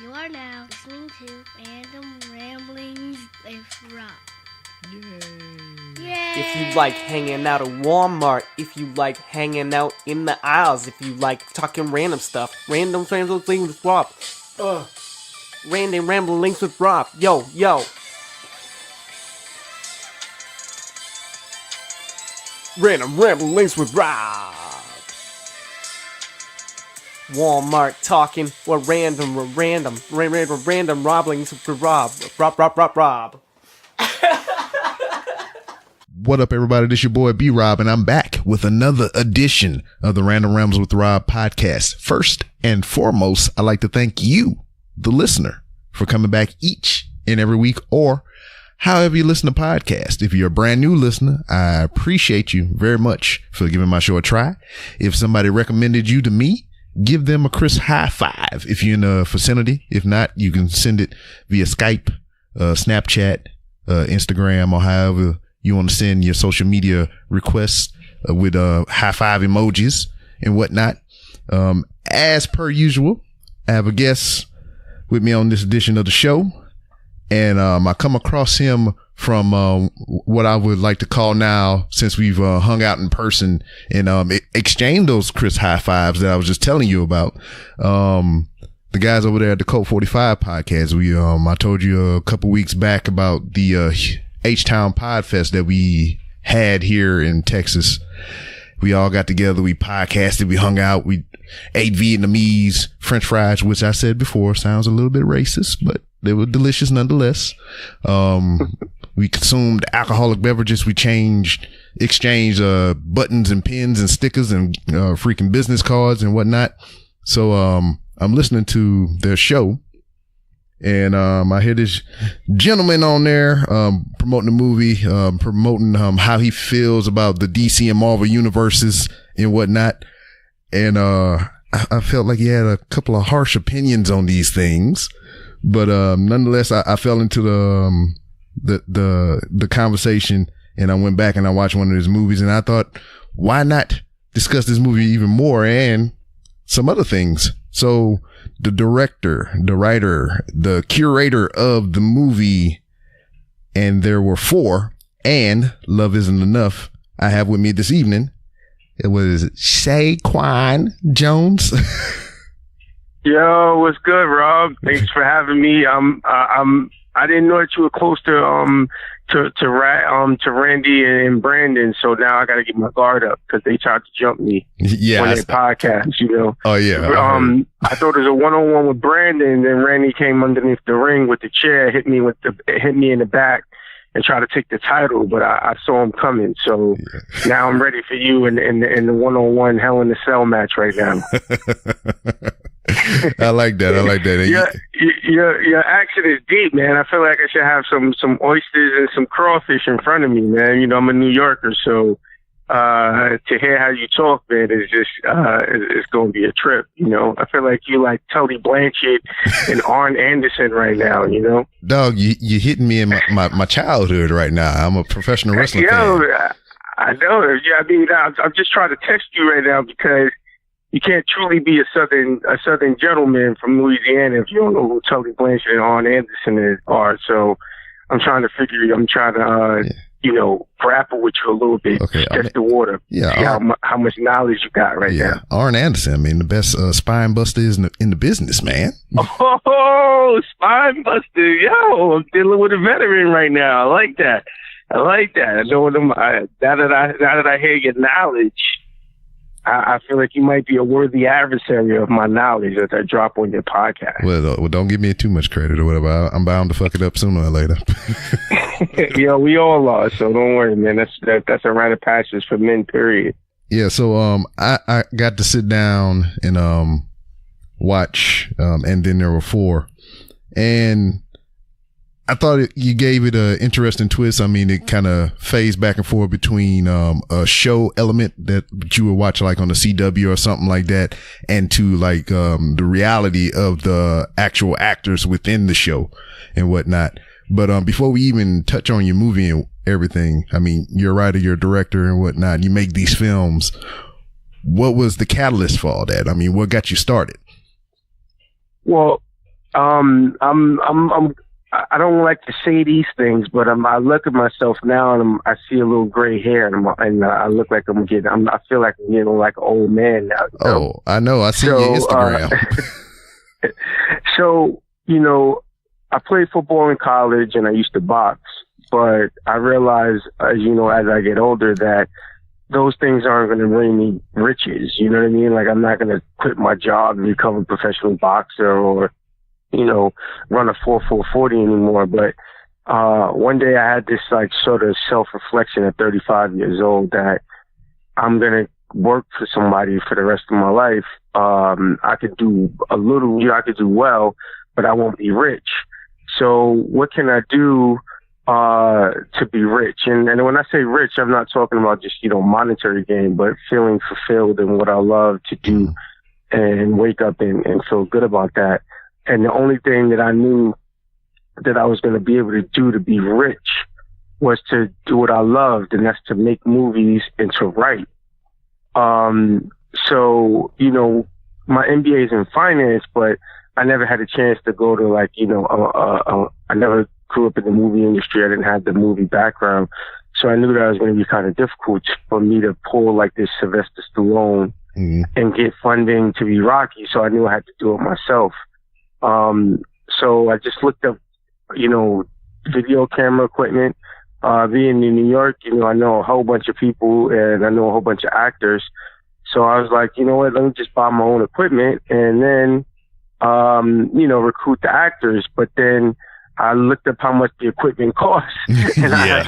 You are now listening to Random Ramblings with Rob. Yay! If you like hanging out at Walmart, if you like hanging out in the aisles, if you like talking random stuff, Random Ramblings with Rob. Random Ramblings with Rob. Yo. Random Ramblings with Rob. Walmart talking, or random Roblings with Rob. Rob. What up, everybody? This your boy B-Rob, and I'm back with another edition of the Random Rambles with Rob podcast. First and foremost, I'd like to thank you, the listener, for coming back each and every week, or however you listen to podcasts. If you're a brand new listener, I appreciate you very much for giving my show a try. If somebody recommended you to me, give them a crisp high five if you're in the vicinity. If not, you can send it via Skype, Snapchat, Instagram, or however you want to send your social media requests with high five emojis and whatnot. As per usual, I have a guest with me on this edition of the show, and I come across him from what I would like to call now, since we've hung out in person and exchanged those crisp high fives that I was just telling you about. The guys over there at the Cult 45 podcast, I told you a couple weeks back about the H-Town Podfest that we had here in Texas. We all got together, we podcasted, we hung out, we ate Vietnamese French fries, which I said before sounds a little bit racist, but they were delicious nonetheless. We consumed alcoholic beverages. We exchanged buttons and pins and stickers and freaking business cards and whatnot. So I'm listening to their show, and I hear this gentleman on there promoting the movie, promoting how he feels about the DC and Marvel universes and whatnot. And I felt like he had a couple of harsh opinions on these things, but nonetheless, I fell into the conversation, and I went back and I watched one of his movies, and I thought, why not discuss this movie even more and some other things? So the director, the writer, the curator of the movie, and there were four, and Love Isn't Enough, I have with me this evening. It was Saquan Jones. Yo, what's good, Rob? Thanks for having me. I didn't know that you were close to Randy and Brandon, so now I got to get my guard up because they tried to jump me on their podcast. You know. Oh yeah. I thought it was a one-on-one with Brandon, and Randy came underneath the ring with the chair, hit me in the back, and tried to take the title, but I saw him coming. So now I'm ready for you in the one-on-one Hell in a Cell match right now. I like that. Your accent is deep, man. I feel like I should have some oysters and some crawfish in front of me, man. You know, I'm a New Yorker, so to hear how you talk, man, is just it's going to be a trip. You know, I feel like you like Tully Blanchard and Arn Anderson right now. You know, dog, you hitting me in my childhood right now. I'm a professional wrestling fan. I know. Yeah, I mean, I'm just trying to text you right now because you can't truly be a southern gentleman from Louisiana if you don't know who Tully Blanchard and Arn Anderson are. So I'm trying to grapple with you a little bit, test the water, see how much knowledge you got right now. Arn Anderson, I mean, the best spine buster is in the business, man. Oh, spine buster, yo! I'm dealing with a veteran right now. I like that. I know them. Now that I hear your knowledge, I feel like you might be a worthy adversary of my knowledge that I drop on your podcast. Well, don't give me too much credit or whatever. I'm bound to fuck it up sooner or later. Yeah, we all are, so don't worry, man. That's a rite of passage for men, period. Yeah, so I got to sit down and watch, and then there were four, and I thought you gave it an interesting twist. I mean, it kind of phased back and forth between a show element that you would watch like on the CW or something like that, and to like the reality of the actual actors within the show and whatnot. But before we even touch on your movie and everything, I mean, you're a writer, you're a director and whatnot. You make these films. What was the catalyst for all that? I mean, what got you started? Well, I don't like to say these things, but I look at myself now and I see a little gray hair, and I look like I feel like I'm getting like an old man now. You know? Oh, I know. I see your Instagram. So, I played football in college and I used to box, but I realized, as I get older, that those things aren't going to bring me riches. You know what I mean? Like, I'm not going to quit my job and become a professional boxer or, run a 4.40 anymore. But one day I had this like sort of self-reflection at 35 years old that I'm going to work for somebody for the rest of my life. I could do I could do well, but I won't be rich. So what can I do to be rich? And when I say rich, I'm not talking about just, monetary gain, but feeling fulfilled in what I love to do and wake up and feel good about that. And the only thing that I knew that I was going to be able to do to be rich was to do what I loved, and that's to make movies and to write. So, my MBA is in finance, but I never had a chance to go to I never grew up in the movie industry. I didn't have the movie background. So I knew that it was going to be kind of difficult for me to pull like this Sylvester Stallone and get funding to be Rocky. So I knew I had to do it myself. So I just looked up, video camera equipment. Being in New York, I know a whole bunch of people and I know a whole bunch of actors. So I was like, you know what, let me just buy my own equipment and then, recruit the actors. But then I looked up how much the equipment costs and I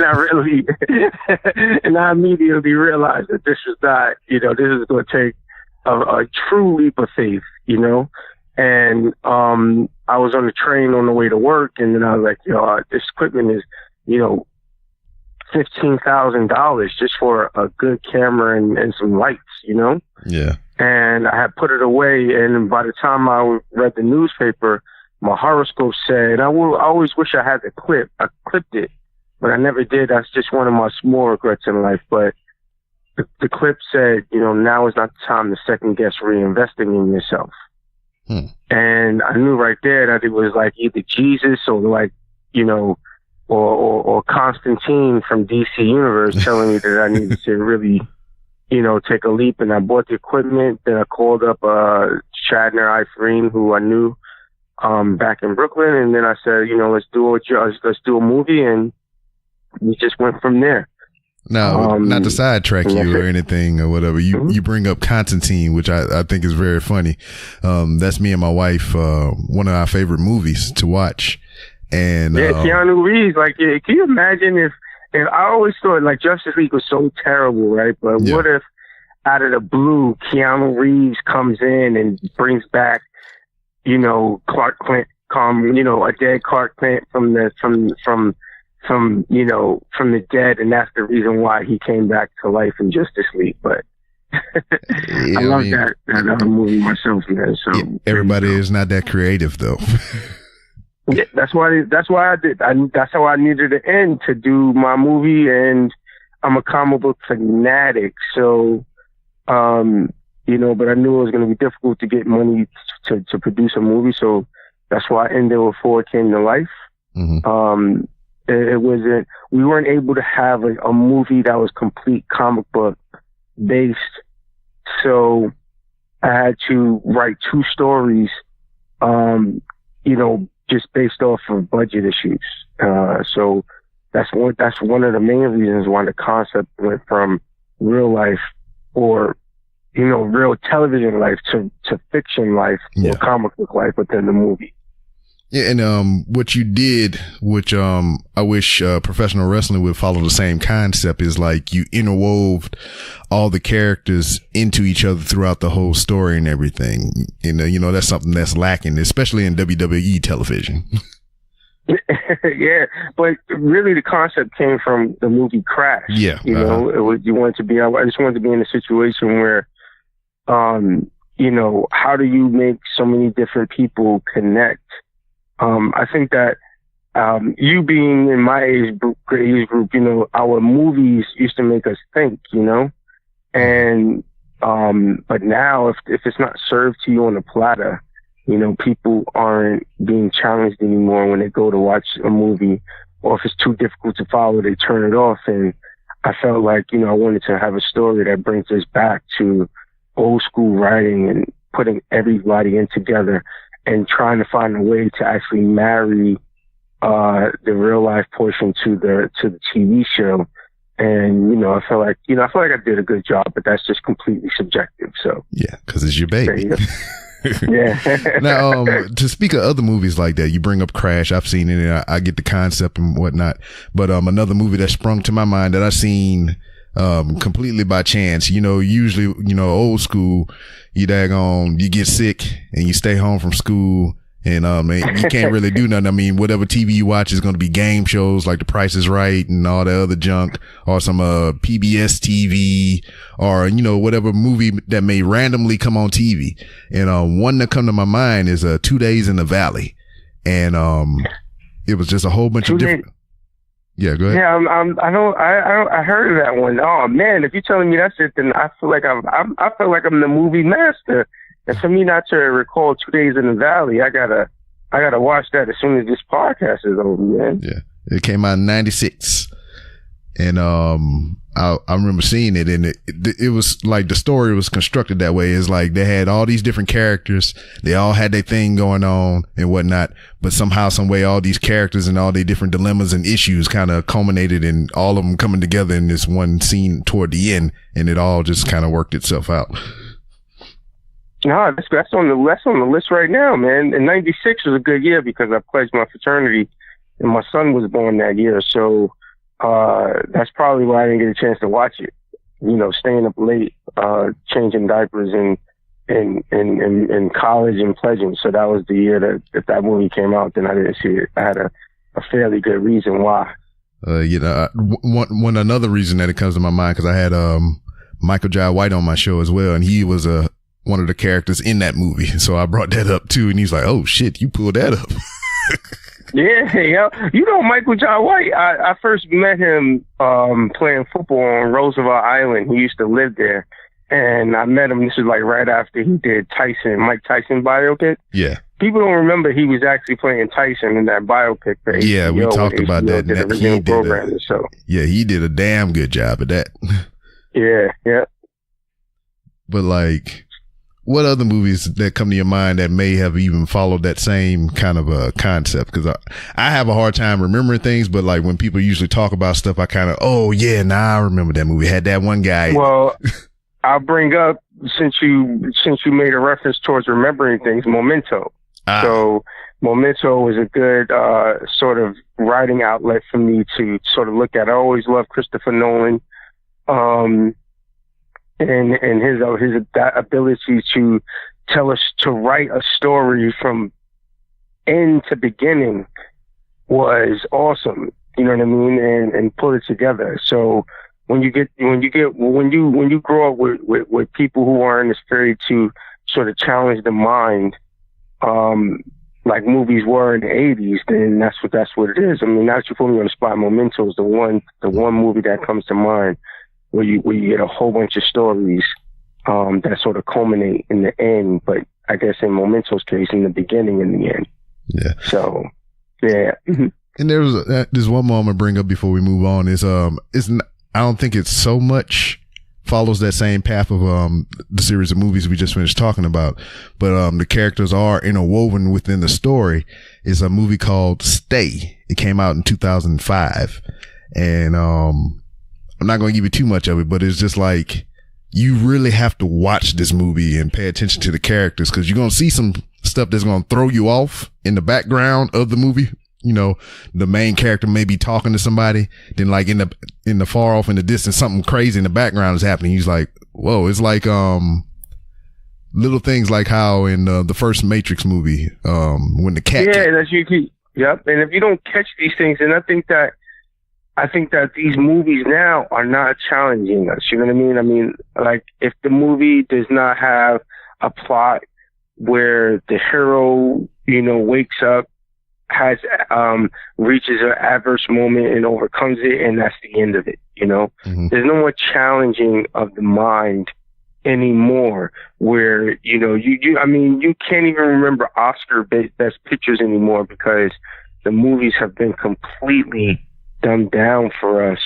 immediately realized that this is not, this is going to take a true leap of faith, And I was on the train on the way to work, and then I was like, this equipment is, $15,000 just for a good camera and some lights, Yeah. And I had put it away, and by the time I read the newspaper, my horoscope said, I always wish I had the clip. I clipped it, but I never did. That's just one of my small regrets in life. But the clip said, now is not the time to second guess reinvesting in yourself. And I knew right there that it was like either Jesus or like, or Constantine from DC Universe telling me that I needed to really, take a leap. And I bought the equipment. Then I called up Shadner Iferine, who I knew back in Brooklyn. And then I said, let's do a movie. And we just went from there. Now, not to sidetrack you or anything or whatever, you bring up Constantine, which I think is very funny. That's me and my wife, one of our favorite movies to watch. And Keanu Reeves, can you imagine if I always thought like Justice League was so terrible, right? But what if out of the blue, Keanu Reeves comes in and brings back, Clark Kent, a dead Clark Kent from the dead, and that's the reason why he came back to life in Justice League. But I love that other movie myself, man. So everybody is not that creative, though. Yeah, that's why I did. That's how I needed to end to do my movie, and I'm a comic book fanatic. So, but I knew it was going to be difficult to get money to produce a movie. So that's why I ended before it came to life. It wasn't. We weren't able to have a movie that was complete comic book based. So I had to write two stories. Just based off of budget issues. So that's one of the main reasons why the concept went from real life or, real television life to fiction life or comic book life within the movie. Yeah, and what you did, which I wish professional wrestling would follow the same concept, is like you interwove all the characters into each other throughout the whole story and everything. That's something that's lacking, especially in WWE television. Yeah, but really the concept came from the movie Crash. Yeah, I just wanted to be in a situation where, how do you make so many different people connect? I think that you being in my age group, our movies used to make us think, and but now if it's not served to you on a platter, You know, people aren't being challenged anymore when they go to watch a movie, or if it's too difficult to follow, they turn it off. And I felt like, you know, I wanted to have a story that brings us back to old school writing and putting everybody in together and trying to find a way to actually marry the real life portion to the TV show. And, you know, I feel like I did a good job, but that's just completely subjective. So yeah, because it's your baby. Yeah. Now, to speak of other movies like that, you bring up Crash. I've seen it, and I get the concept and whatnot. But another movie that sprung to my mind that I seen completely by chance. You know, usually, you know, old school, you get sick and you stay home from school. And you can't really do nothing. I mean, whatever TV you watch is going to be game shows like The Price is Right and all that other junk, or some PBS TV, or, you know, whatever movie that may randomly come on TV. And one that come to my mind is 2 Days in the Valley, and it was just a whole bunch of different. Yeah, go ahead. Yeah, I heard of that one. Oh man, if you're telling me that's it, then I feel like I feel like I'm the movie master. And for me not to recall 2 Days in the Valley, I gotta watch that as soon as this podcast is over, man. Yeah, it came out in '96, and I remember seeing it, and it was like the story was constructed that way. It's like they had all these different characters, they all had their thing going on and whatnot, but somehow, some way, all these characters and all their different dilemmas and issues kind of culminated in all of them coming together in this one scene toward the end, and it all just kind of worked itself out. No, that's on the list right now, man. And '96 was a good year because I pledged my fraternity, and my son was born that year. So that's probably why I didn't get a chance to watch it. You know, staying up late, changing diapers in college and pledging. So that was the year that if that movie came out, then I didn't see it. I had a fairly good reason why. You know, one another reason that it comes to my mind, because I had Michael Jai White on my show as well, and he was one of the characters in that movie. So I brought that up too, and he's like, "Oh shit, you pulled that up." Yeah. You know, Michael Jai White, I first met him playing football on Roosevelt Island. He used to live there. And I met him, this is like right after he did Mike Tyson biopic. Yeah. People don't remember he was actually playing Tyson in that biopic. Yeah, we talked about that. He did a damn good job of that. Yeah. But like, what other movies that come to your mind that may have even followed that same kind of a concept? Because I have a hard time remembering things, but like when people usually talk about stuff, I kind of, I remember that movie. Had that one guy. Well, I'll bring up, since you made a reference towards remembering things, Memento. So Memento was a good sort of writing outlet for me to sort of look at. I always loved Christopher Nolan. And his ability to tell us, to write a story from end to beginning was awesome. You know what I mean? And put it together. So when you grow up with people who aren't as afraid to sort of challenge the mind, like movies were in the '80s, then that's what it is. I mean, now that you put me on the spot, Memento is the one movie that comes to mind, where you get a whole bunch of stories that sort of culminate in the end, but I guess in Memento's case, in the beginning and the end. Yeah. So, yeah. And there's one more I'm gonna bring up before we move on. I don't think it's so much follows that same path of the series of movies we just finished talking about, but the characters are interwoven within the story. Is a movie called Stay. It came out in 2005, and I'm not going to give you too much of it, but it's just like, you really have to watch this movie and pay attention to the characters, because you're going to see some stuff that's going to throw you off in the background of the movie. You know, the main character may be talking to somebody, then like in the far off in the distance, something crazy in the background is happening. He's like, whoa. It's like little things like how in the first Matrix movie, when the cat. Yeah, that's you. Yep. And if you don't catch these things, and I think that these movies now are not challenging us. You know what I mean? I mean, like, if the movie does not have a plot where the hero, you know, wakes up, reaches an adverse moment and overcomes it, and that's the end of it, you know? Mm-hmm. There's no more challenging of the mind anymore, where you can't even remember Oscar best pictures anymore because the movies have been completely dumbed down for us.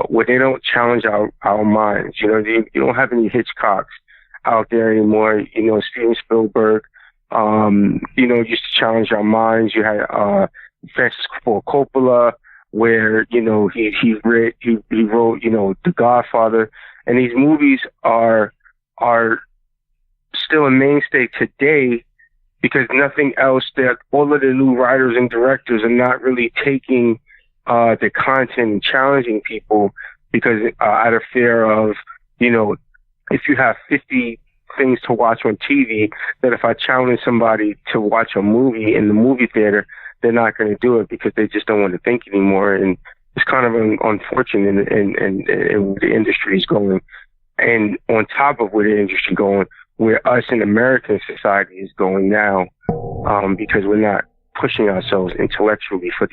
Where they don't challenge our minds. You don't have any Hitchcocks out there anymore. Steven Spielberg, used to challenge our minds. You had Francis Ford Coppola, where he wrote The Godfather, and these movies are still a mainstay today because nothing else. That all of the new writers and directors are not really taking the content and challenging people because out of fear of if you have 50 things to watch on TV, that if I challenge somebody to watch a movie in the movie theater, they're not going to do it because they just don't want to think anymore. And it's kind of unfortunate in where the industry is going. And on top of where the industry is going, where us in American society is going now, because we're not pushing ourselves intellectually for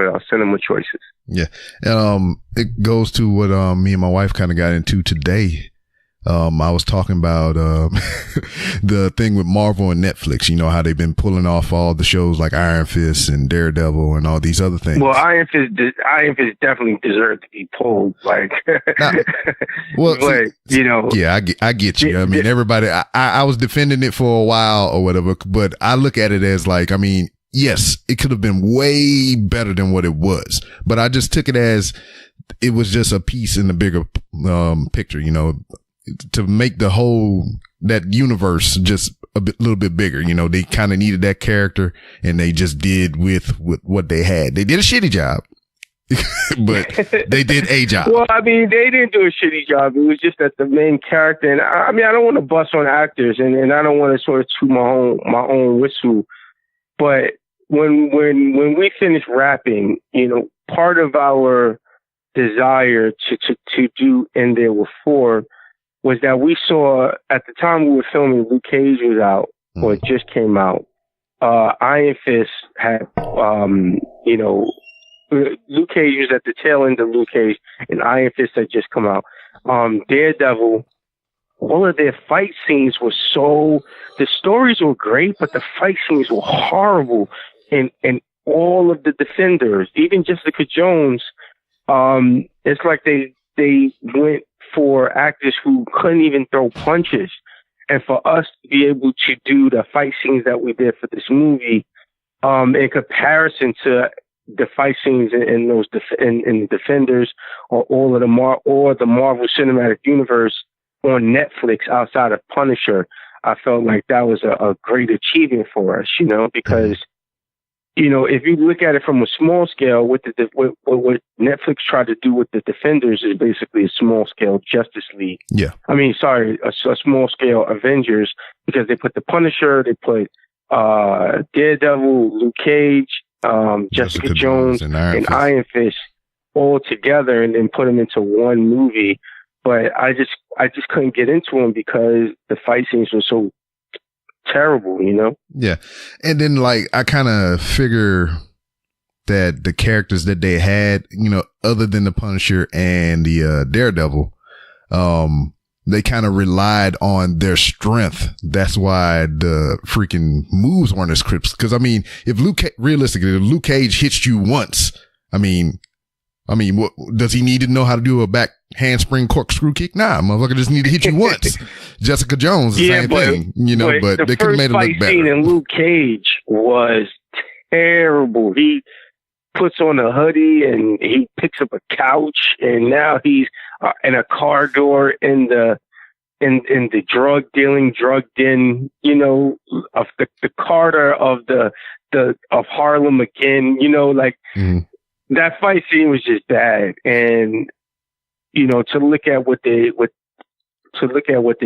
our cinema choices. Yeah. It goes to what me and my wife kind of got into today. I was talking about the thing with Marvel and Netflix. How they've been pulling off all the shows like Iron Fist and Daredevil and all these other things. Well, Iron Fist definitely deserved to be pulled. Like, yeah, I get you. I mean, everybody. I was defending it for a while or whatever, but I look at it as like, I mean, yes, it could have been way better than what it was, but I just took it as it was just a piece in the bigger picture. To make the whole, that universe just little bit bigger. They kind of needed that character and they just did with what they had. They did a shitty job, but they did a job. Well, I mean, they didn't do a shitty job. It was just that the main character, and I don't want to bust on actors and I don't want to sort of toot my own whistle, but when we finished rapping, part of our desire to do And There Were Four was that we saw, at the time we were filming, Luke Cage was out, or it just came out. Iron Fist had, Luke Cage was at the tail end of Luke Cage, and Iron Fist had just come out. Daredevil, all of their fight scenes were the stories were great, but the fight scenes were horrible. And all of the Defenders, even Jessica Jones, it's like they went for actors who couldn't even throw punches. And for us to be able to do the fight scenes that we did for this movie, in comparison to the fight scenes in the Defenders or all of the Marvel Cinematic Universe on Netflix outside of Punisher, I felt like that was a great achievement for us, because if you look at it from a small scale, what Netflix tried to do with the Defenders is basically a small scale Justice League. Yeah. I mean, sorry, a small scale Avengers, because they put the Punisher, they put Daredevil, Luke Cage, Jessica Jones, and Iron Fist all together, and then put them into one movie. But I just couldn't get into them because the fight scenes were so terrible, Yeah. And then I kind of figure that the characters that they had, other than the Punisher and the Daredevil, they kind of relied on their strength. That's why the freaking moves weren't as crisp. Because I mean, realistically, if Luke Cage hits you once, I mean, what does he need to know how to do a back handspring corkscrew kick? Nah, motherfucker just need to hit you once. Jessica Jones, the same thing, but they could have made it look better. The first fight scene in Luke Cage was terrible. He puts on a hoodie and he picks up a couch, and now he's in a car door in the drug den, of the Carter of of Harlem again, that fight scene was just bad. And, to look at what they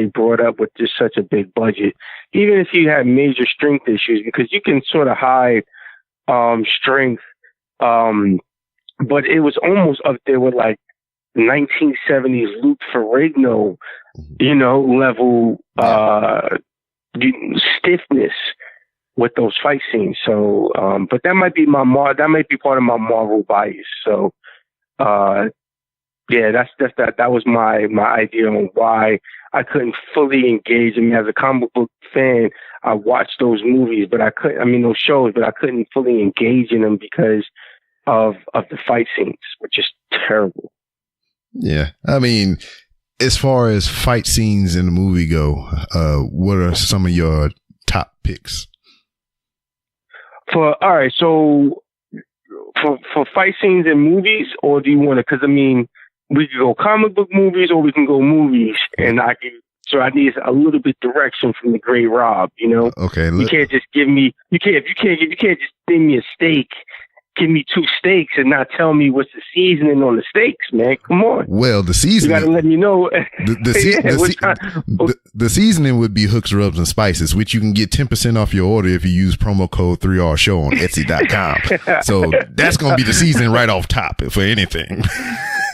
brought up with just such a big budget, even if you had major strength issues, because you can sort of hide, strength. But it was almost up there with 1970s Luke Ferrigno, level, stiffness with those fight scenes. So, but that might be part of my Marvel bias. So, yeah, that was my idea on why I couldn't fully engage. I mean, as a comic book fan, I watched those movies, but those shows, but I couldn't fully engage in them because of the fight scenes, which is terrible. Yeah. I mean, as far as fight scenes in the movie go, what are some of your top picks? All right, so for fight scenes in movies, or do you want to? Because I mean, we could go comic book movies, or we can go movies, and I need a little bit direction from the great Rob. You know, okay. You can't just give me. You can't just give me a steak. Give me 2 steaks and not tell me what's the seasoning on the steaks, man. Come on. Well, the seasoning. You got to let me know. The seasoning would be hooks, rubs, and spices, which you can get 10% off your order if you use promo code 3RShow on Etsy.com. So that's going to be the seasoning right off top for anything.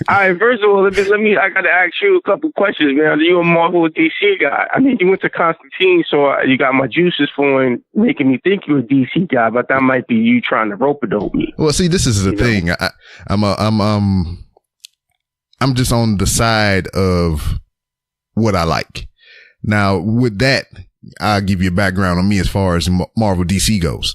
All right, first of all, I got to ask you a couple questions, man. Are you a Marvel or DC guy? I mean, you went to Constantine, so you got my juices flowing, making me think you're a DC guy, but that might be you trying to rope-a-dope me. Well, see, this is the thing. I'm just on the side of what I like. Now, with that, I'll give you a background on me as far as Marvel DC goes.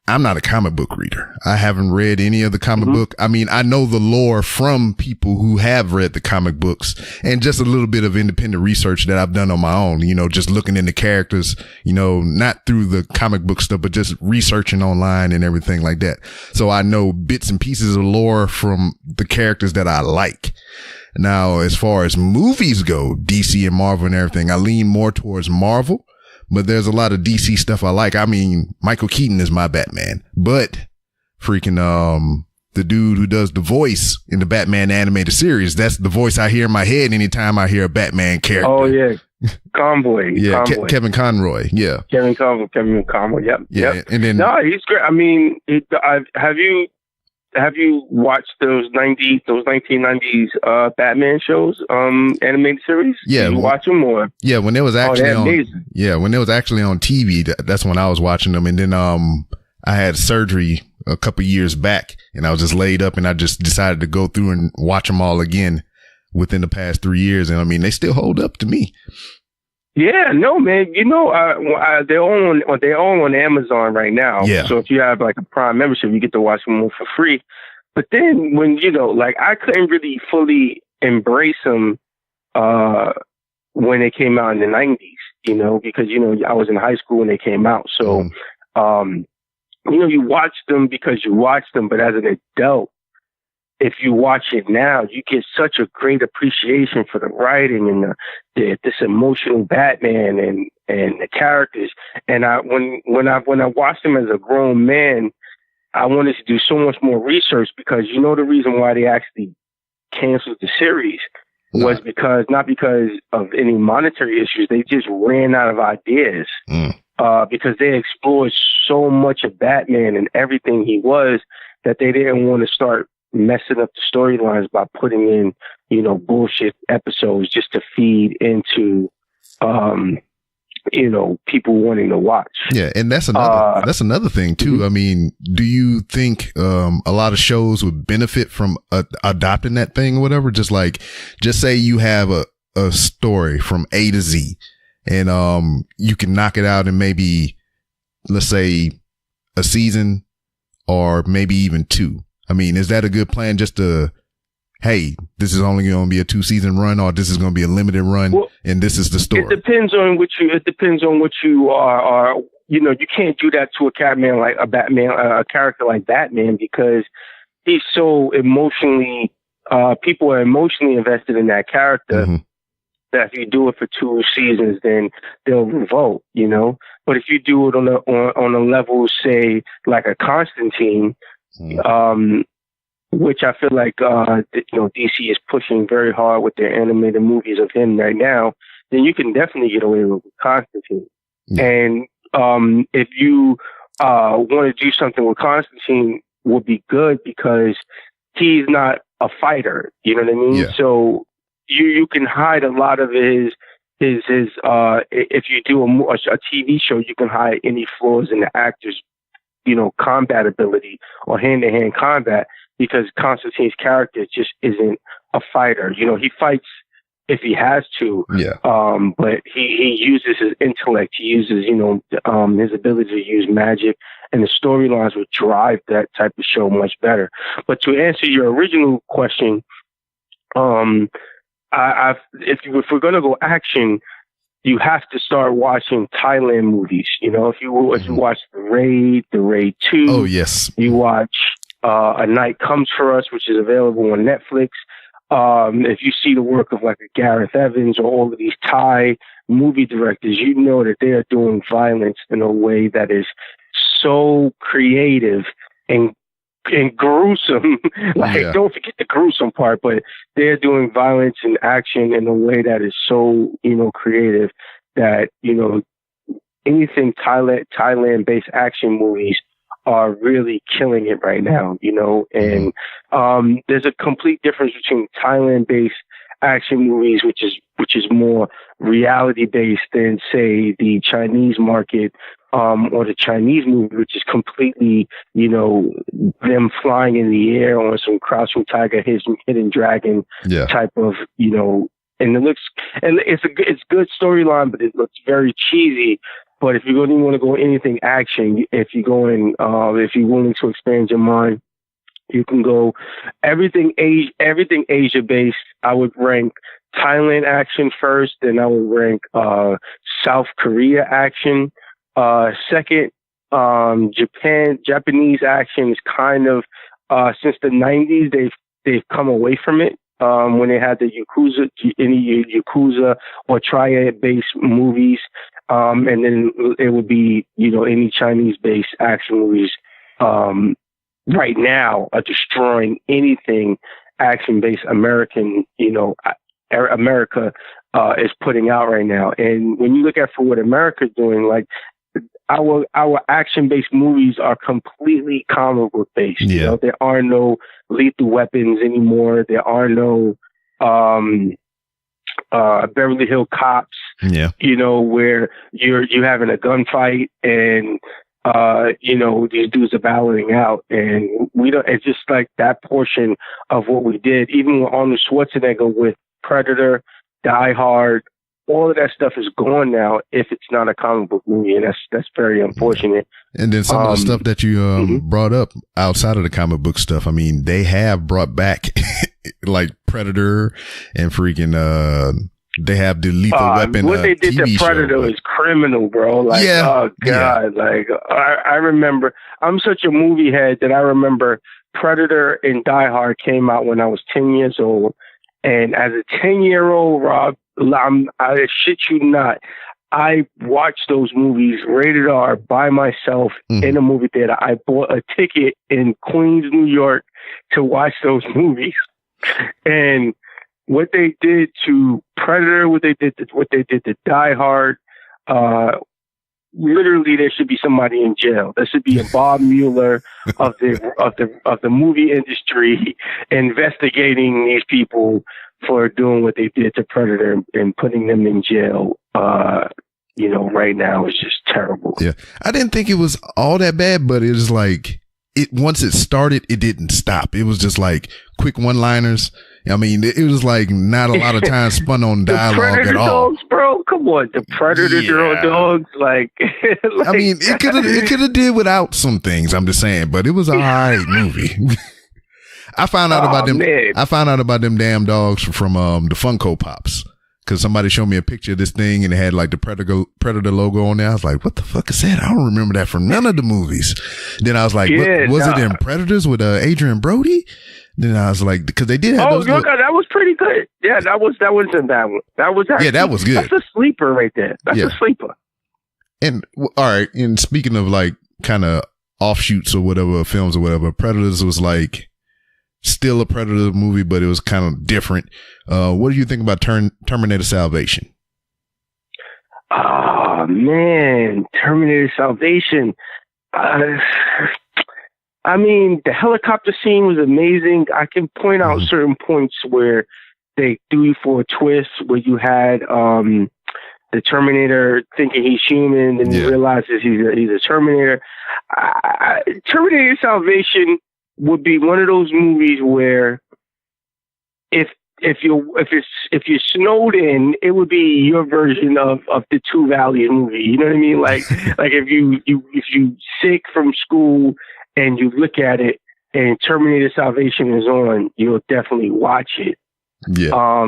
I'm not a comic book reader. I haven't read any of the comic book. I mean, I know the lore from people who have read the comic books and just a little bit of independent research that I've done on my own, you know, just looking into characters, you know, not through the comic book stuff, but just researching online and everything like that. So I know bits and pieces of lore from the characters that I like. Now, as far as movies go, DC and Marvel and everything, I lean more towards Marvel. But there's a lot of DC stuff I like. I mean, Michael Keaton is my Batman, but freaking, the dude who does the voice in the Batman animated series, that's the voice I hear in my head anytime I hear a Batman character. Oh, yeah. Convoy. Yeah. Convoy. Kevin Conroy. Yeah. Kevin Conroy. Yep. Yeah. Yep. And then, no, he's great. I mean, have you watched those 1990s Batman shows, animated series? Yeah. Did you watch them or? Yeah, when it was actually on. Amazing. Yeah, when it was actually on TV, that's when I was watching them. And then I had surgery a couple years back, and I was just laid up, and I just decided to go through and watch them all again within the past 3 years. And I mean, they still hold up to me. Yeah, no, man. You know, they're all on Amazon right now. Yeah. So if you have like a Prime membership, you get to watch them all for free. But then when, you know, like I couldn't really fully embrace them when they came out in the 90s, you know, because, you know, I was in high school when they came out. So, you know, you watch them because you watch them. But as an adult, if you watch it now, you get such a great appreciation for the writing and this emotional Batman and the characters. And when I watched them as a grown man, I wanted to do so much more research because you know the reason why they actually canceled the series was not because of any monetary issues. They just ran out of ideas because they explored so much of Batman and everything he was that they didn't want to start messing up the storylines by putting in, you know, bullshit episodes just to feed into, you know, people wanting to watch. Yeah, and that's another thing too. I mean, do you think a lot of shows would benefit from adopting that thing or whatever? Just say you have a story from A to Z, and you can knock it out in maybe, let's say, a season or maybe even 2. I mean, is that a good plan just to, hey, this is only going to be a 2-season run, or this is going to be a limited run, and this is the story? It depends on what you are. You know, you can't do that to a character like Batman, because he's so emotionally, people are emotionally invested in that character. Mm-hmm. That if you do it for 2 seasons, then they'll revolt, you know. But if you do it on a level, say, like a Constantine, which I feel like you know, DC is pushing very hard with their animated movies of him right now, then you can definitely get away with Constantine. Yeah. And if you want to do something with Constantine, would be good because he's not a fighter. You know what I mean? Yeah. So you can hide a lot of his if you do a TV show, you can hide any flaws in the actor's, you know, combat ability or hand-to-hand combat, because Constantine's character just isn't a fighter. You know, he fights if he has to, but he uses his intellect. He uses, you know, his ability to use magic, and the storylines would drive that type of show much better. But to answer your original question, if we're gonna go action, you have to start watching Thailand movies. You know, if you watch The Raid 2. Oh yes. You watch A Night Comes for Us, which is available on Netflix. If you see the work of like a Gareth Evans or all of these Thai movie directors, you know that they are doing violence in a way that is so creative and gruesome. Don't forget the gruesome part, but they're doing violence and action in a way that is so, you know, creative that, you know, anything Thailand-based action movies are really killing it right now, you know, and there's a complete difference between Thailand-based action movies, which is more reality-based than, say, the Chinese market, or the Chinese movie, which is completely, you know, them flying in the air on some Crouching Tiger, Hidden Dragon type of, you know, and it's good storyline, but it looks very cheesy. But if you really want to go anything action, if you're willing to expand your mind, you can go everything Asia based. I would rank Thailand action first, then I would rank South Korea action second. Japanese action is kind of since the 90s they've come away from it. When they had the Yakuza or Triad-based movies, and then it would be, you know, any Chinese-based action movies right now are destroying anything action-based American, you know, America is putting out right now. And when you look at for what America's doing, like our action-based movies are completely comic book based. You know, there are no lethal weapons anymore. There are no Beverly Hills Cops. You know, where you're having a gunfight and you know, these dudes are battling out, and we don't. It's just like that portion of what we did. Even with Arnold Schwarzenegger with Predator, Die Hard. All of that stuff is gone now if it's not a comic book movie, and that's very unfortunate. And then some of the stuff that you brought up outside of the comic book stuff, I mean, they have brought back like Predator and freaking they have the Lethal Weapon. What they did TV to Predator is criminal, bro. Like, oh God, like I remember. I'm such a movie head that I remember Predator and Die Hard came out when I was 10 years old, and as a 10-year-old, Rob. I shit you not. I watched those movies rated R by myself in a movie theater. I bought a ticket in Queens, New York to watch those movies. And what they did to Predator, what they did to Die Hard, literally there should be somebody in jail. There should be a Bob Mueller of the movie industry investigating these people for doing what they did to Predator and putting them in jail. You know, right now is just terrible. Yeah. I didn't think it was all that bad, but it was like once it started, it didn't stop. It was just like quick one-liners. I mean, it was like not a lot of time spun on dialogue at all. Dogs, bro, come on, the Predator dogs, like, I mean, it could have did without some things. I'm just saying, but it was a alright movie. I found out about them. Man. I found out about them damn dogs from the Funko Pops because somebody showed me a picture of this thing and it had like the Predator logo on there. I was like, "What the fuck is that?" I don't remember that from none of the movies. Then I was like, "Was it in Predators with Adrian Brody?" Then I was like, because they did have those. Oh, that was pretty good. Yeah, that wasn't that one. That was actually, that was good. That's a sleeper right there. That's a sleeper. And all right, and speaking of like kind of offshoots or whatever, films or whatever, Predators was like still a Predator movie, but it was kind of different. What do you think about Terminator Salvation? Oh man, Terminator Salvation. I mean, the helicopter scene was amazing. I can point out certain points where they threw you for a twist, where you had the Terminator thinking he's human, and he realizes he's a Terminator. Terminator Salvation would be one of those movies where if you're snowed in, it would be your version of the Two Valleys movie. You know what I mean? Like if you sick from school and you look at it and Terminator Salvation is on, you'll definitely watch it. Yeah.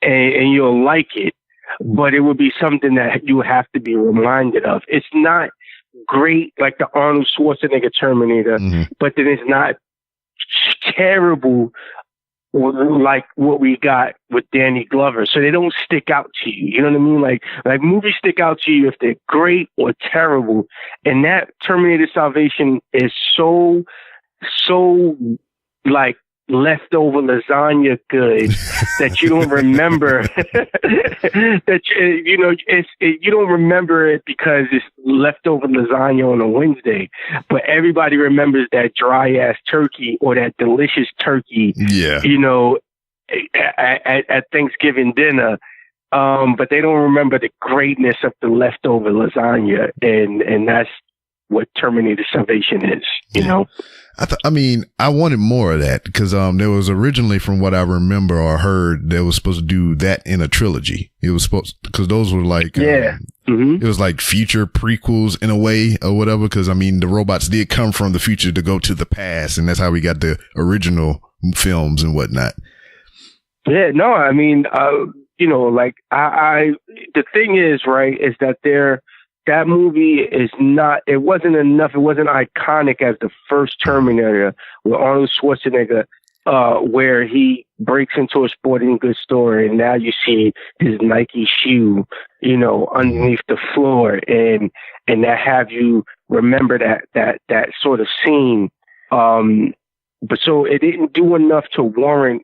And you'll like it, but it would be something that you have to be reminded of. It's not great like the Arnold Schwarzenegger Terminator, but then it's not terrible like what we got with Danny Glover. So they don't stick out to you. You know what I mean? Like movies stick out to you if they're great or terrible. And that Terminator Salvation is so like leftover lasagna good that you don't remember that you don't remember it because it's leftover lasagna on a Wednesday, but everybody remembers that dry ass turkey or that delicious turkey, at Thanksgiving dinner. But they don't remember the greatness of the leftover lasagna, and that's what Terminator Salvation is, you know? I wanted more of that because there was originally, from what I remember or heard, they was supposed to do that in a trilogy. It was supposed, because those were like, it was like future prequels in a way or whatever. Because the robots did come from the future to go to the past, and that's how we got the original films and whatnot. Yeah, no, the thing is, right, is that that movie is not, it wasn't enough, it wasn't iconic as the first Terminator with Arnold Schwarzenegger, where he breaks into a sporting goods store and now you see his Nike shoe, underneath the floor, and that have you remember that sort of scene. But so it didn't do enough to warrant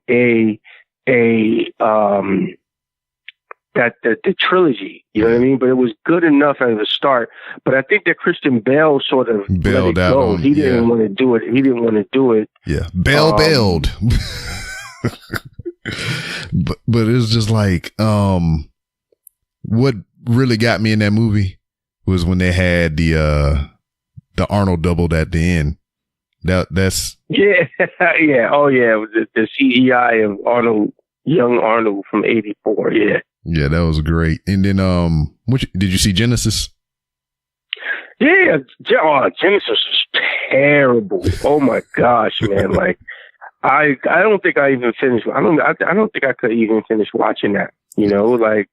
the trilogy, you know what I mean? But it was good enough at the start. But I think that Christian Bale sort of bailed let it go. He didn't want to do it. Yeah, Bale bailed. but it was just like, what really got me in that movie was when they had the Arnold doubled at the end. That's yeah. Oh yeah, the CGI of Arnold, young Arnold from '84. Yeah. Yeah, that was great. And then, did you see Genesis? Yeah, Genesis was terrible. Oh my gosh, man! Like, I don't think I even finished. I don't think I could even finish watching that. Like,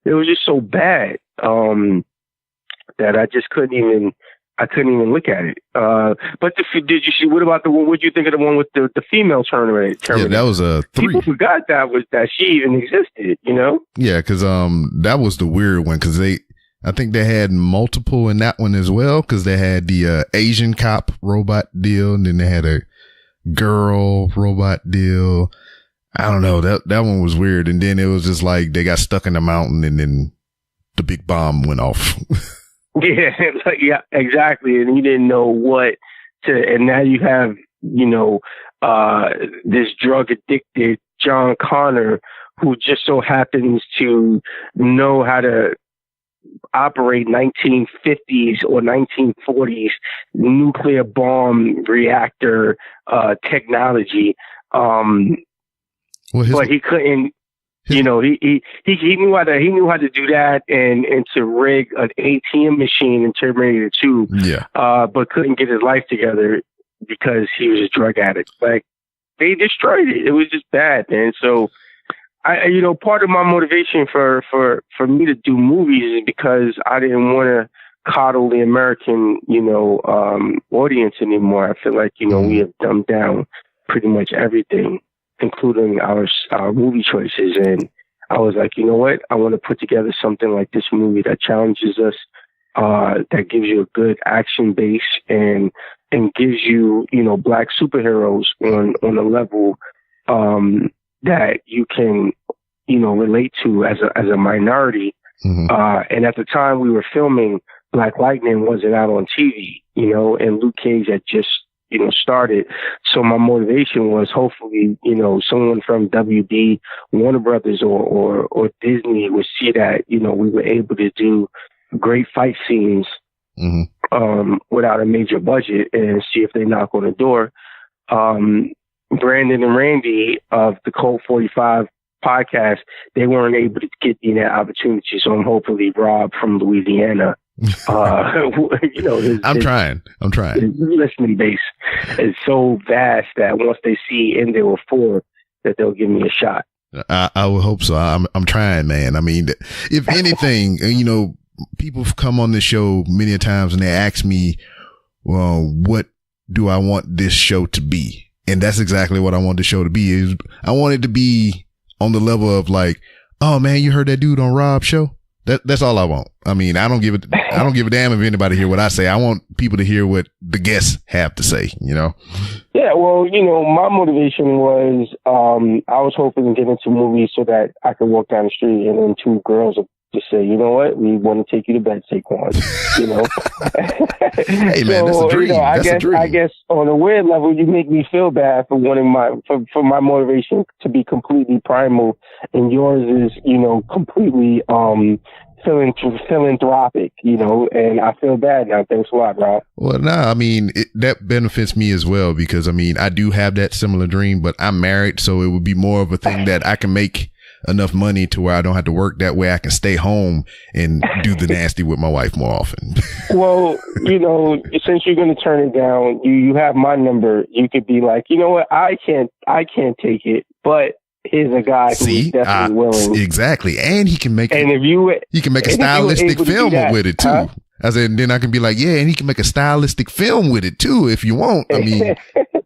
it was just so bad that I just couldn't even look at it. But did you see? What about the one? What did you think of the one with the female Terminator? Yeah, that was a 3. People forgot that she even existed. Yeah, because that was the weird one. Because I think they had multiple in that one as well. Because they had the Asian cop robot deal, and then they had a girl robot deal. I don't know. That one was weird. And then it was just like they got stuck in the mountain, and then the big bomb went off. Yeah, exactly. And you didn't know what to, and now you have, this drug addicted John Connor who just so happens to know how to operate 1950s or 1940s nuclear bomb reactor technology. But he couldn't. He knew how to do that and to rig an ATM machine in Terminator 2. Yeah. But couldn't get his life together because he was a drug addict. Like, they destroyed it. It was just bad, man. So part of my motivation for me to do movies is because I didn't want to coddle the American, audience anymore. I feel like, we have dumbed down pretty much everything, including our movie choices. And I was like, you know what? I want to put together something like this movie that challenges us, that gives you a good action base and gives you, black superheroes on a level, that you can, relate to as a minority. Mm-hmm. And at the time we were filming, Black Lightning wasn't out on TV, and Luke Cage had just, started. So my motivation was hopefully, someone from WB, Warner Brothers or Disney would see that, we were able to do great fight scenes, mm-hmm. Without a major budget and see if they knock on the door. Brandon and Randy of the Colt 45 podcast, they weren't able to get me that opportunity. So I'm hopefully Rob from Louisiana. I'm trying. His listening base is so vast that once they see In There Were Four, that they'll give me a shot. I would hope so. I'm trying, man. I mean, if anything, people come on this show many a times and they ask me, well, what do I want this show to be? And that's exactly what I want the show to be. Is I want it to be on the level of like, oh man, you heard that dude on Rob's show? That's all I want. I mean, I don't give a damn if anybody hear what I say. I want people to hear what the guests have to say, Yeah, well, my motivation was I was hoping to get into movies so that I could walk down the street and then two girls would just say, you know what, we want to take you to bed, Saquan. Hey man, that's a dream. I guess on a weird level, you make me feel bad for wanting for my motivation to be completely primal, and yours is, completely philanthropic, and I feel bad now. Thanks a lot, Rob. Well, I mean, that benefits me as well because, I mean, I do have that similar dream, but I'm married, so it would be more of a thing that I can make enough money to where I don't have to work. That way I can stay home and do the nasty with my wife more often. Well, since you're going to turn it down, you have my number. You could be like, you know what? I can't take it, but here's a guy who's definitely willing. Exactly. And he can make a stylistic film with it too. Huh? I said, then I can be like, yeah, and he can make a stylistic film with it too if you want. I mean,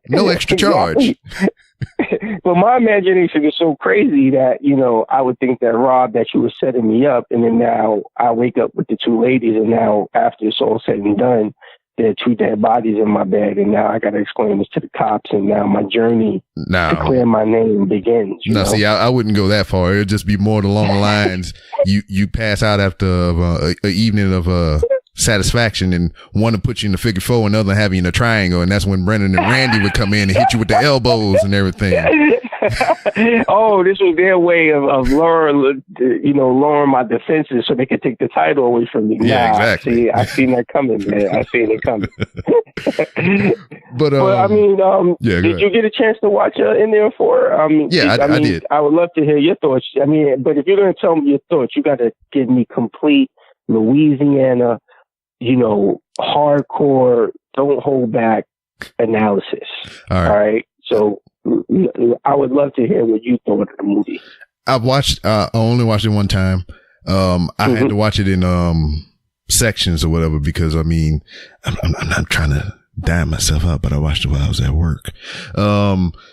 no extra charge. But my imagination is so crazy that, I would think that, Rob, that you were setting me up. And then now I wake up with the two ladies. And now after it's all said and done, there are two dead bodies in my bed. And now I got to explain this to the cops. And now my journey to clear my name begins. See, I wouldn't go that far. It would just be more along the lines. You pass out after an evening of satisfaction, and one to put you in the figure four, and another have you in a triangle, and that's when Brendan and Randy would come in and hit you with the elbows and everything. Oh, this was their way of lowering my defenses so they could take the title away from me. Yeah, exactly. I seen that coming, man. I seen it coming. But I mean, did you get a chance to watch In There For? I did. I would love to hear your thoughts. I mean, but if you're going to tell me your thoughts, you got to give me complete Louisiana, hardcore, don't hold back analysis. All right. So I would love to hear what you thought of the movie. I only watched it one time. I had to watch it in sections or whatever because, I mean, I'm not trying to dime myself up, but I watched it while I was at work.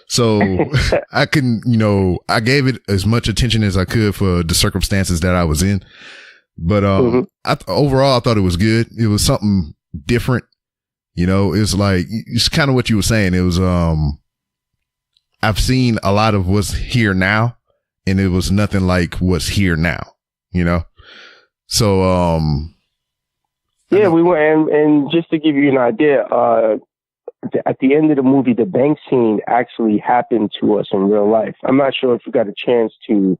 So I I gave it as much attention as I could for the circumstances that I was in. But overall, I thought it was good. It was something different. It's like, it's kind of what you were saying. It was, I've seen a lot of what's here now, and it was nothing like what's here now, So, yeah, we were, and just to give you an idea, at the end of the movie, the bank scene actually happened to us in real life. I'm not sure if you got a chance to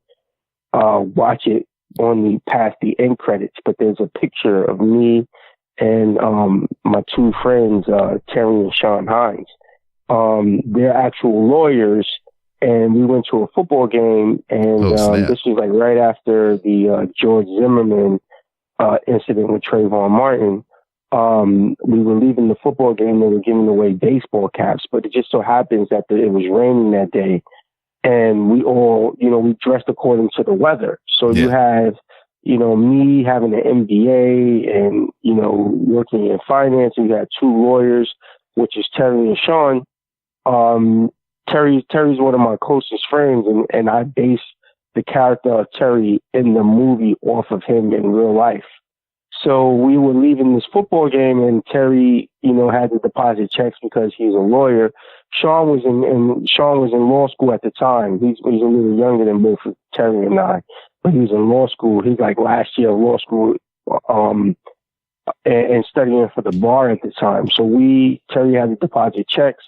watch it past the end credits, but there's a picture of me and my two friends, Terry and Sean Hines. They're actual lawyers, and we went to a football game, and this was like right after the George Zimmerman incident with Trayvon Martin. We were leaving the football game, they were giving away baseball caps, but it just so happens that it was raining that day. And we all, we dressed according to the weather. So you have, me having an MBA and, working in finance, and you had two lawyers, which is Terry and Sean. Terry's one of my closest friends, and I base the character of Terry in the movie off of him in real life. So we were leaving this football game, and Terry, had to deposit checks because he's a lawyer. Sean was in law school at the time. He's a little younger than both Terry and I, but he was in law school. He's like last year of law school, and studying for the bar at the time. So Terry had to deposit checks,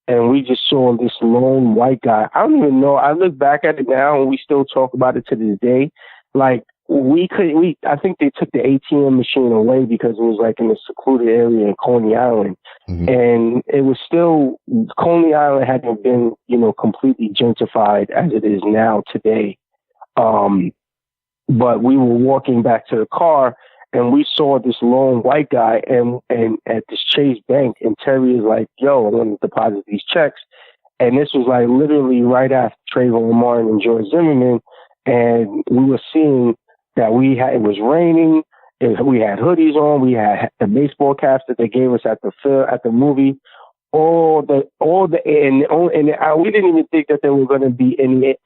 and we just saw this lone white guy. I don't even know. I look back at it now, and we still talk about it to this day. Like, I think they took the ATM machine away because it was like in a secluded area in Coney Island. Mm-hmm. And it was still, Coney Island hadn't been, completely gentrified as it is now today. But we were walking back to the car and we saw this lone white guy and at this Chase Bank, and Terry is like, yo, I want to deposit these checks. And this was like literally right after Trayvon Martin and George Zimmerman. And we were seeing that it was raining. We had hoodies on. We had the baseball caps that they gave us at the movie. We didn't even think that there were going to be any,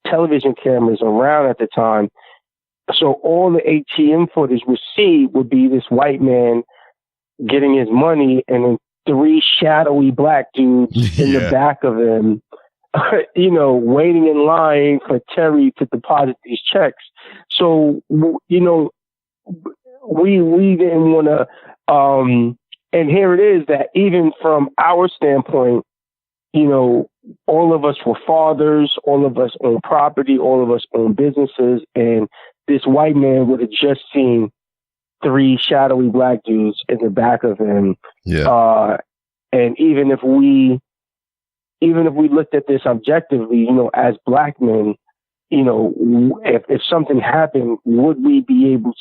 television cameras around at the time. So all the ATM footage we see would be this white man getting his money, and then 3 shadowy black dudes in the back of him, waiting in line for Terry to deposit these checks. So, we didn't want to, and here it is that even from our standpoint, all of us were fathers, all of us own property, all of us own businesses, and this white man would have just seen 3 shadowy black dudes in the back of him. Yeah. And even if we looked at this objectively, as black men, if something happened, would we be able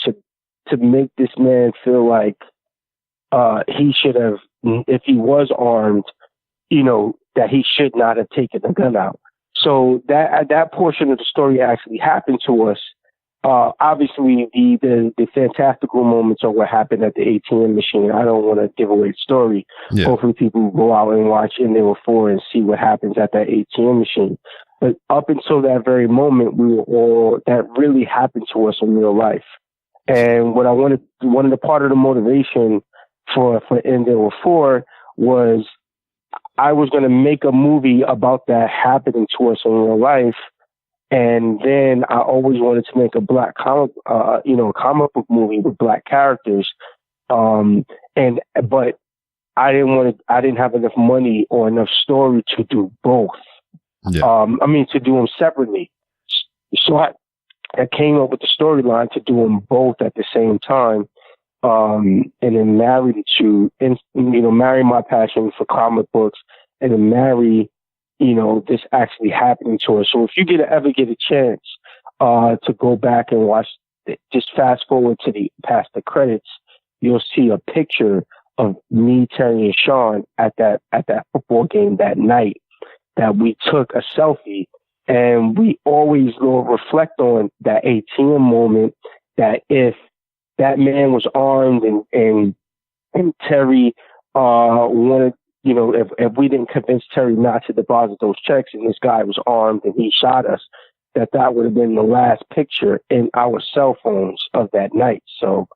to make this man feel like he should have, if he was armed, that he should not have taken the gun out. So that portion of the story actually happened to us. Obviously, the fantastical moments are what happened at the ATM machine. I don't want to give away the story. Yeah. Hopefully people go out and watch In There Were Four and see what happens at that ATM machine. But up until that very moment, that really happened to us in real life. And what I wanted, one of the part of the motivation for In There Were Four was I was going to make a movie about that happening to us in real life. And then I always wanted to make a black comic book movie with black characters. But I didn't have enough money or enough story to do both. Yeah. To do them separately. So I came up with the storyline to do them both at the same time. And then marry my passion for comic books and then marry, this actually happening to us. So if you ever get a chance to go back and watch, just fast forward past the credits, you'll see a picture of me, Terry, and Sean at that football game that night that we took a selfie, and we always will reflect on that ATM moment, that if that man was armed and Terry wanted, if we didn't convince Terry not to deposit those checks and this guy was armed and he shot us, that would have been the last picture in our cell phones of that night. So,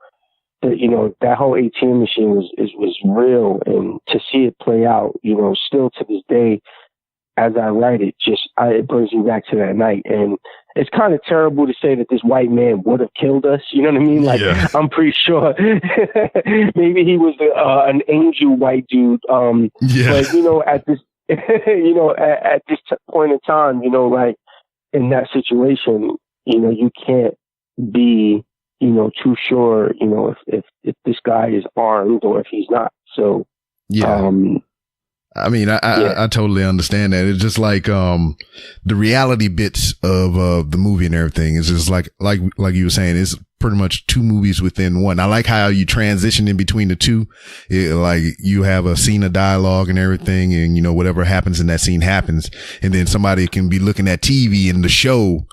that whole ATM machine was real, and to see it play out, still to this day, as I write it, it brings me back to that night. And it's kind of terrible to say that this white man would have killed us. You know what I mean? Like, yeah. I'm pretty sure maybe he was an angel white dude. Yeah. But, at this, at this point in time, like in that situation, you can't be, too sure, if this guy is armed or if he's not. So, yeah. I totally understand that. It's just like, the reality bits of, the movie and everything is just like you were saying, it's pretty much 2 movies within one. I like how you transition in between the 2. Like you have a scene of dialogue and everything, and whatever happens in that scene happens. And then somebody can be looking at TV and the show,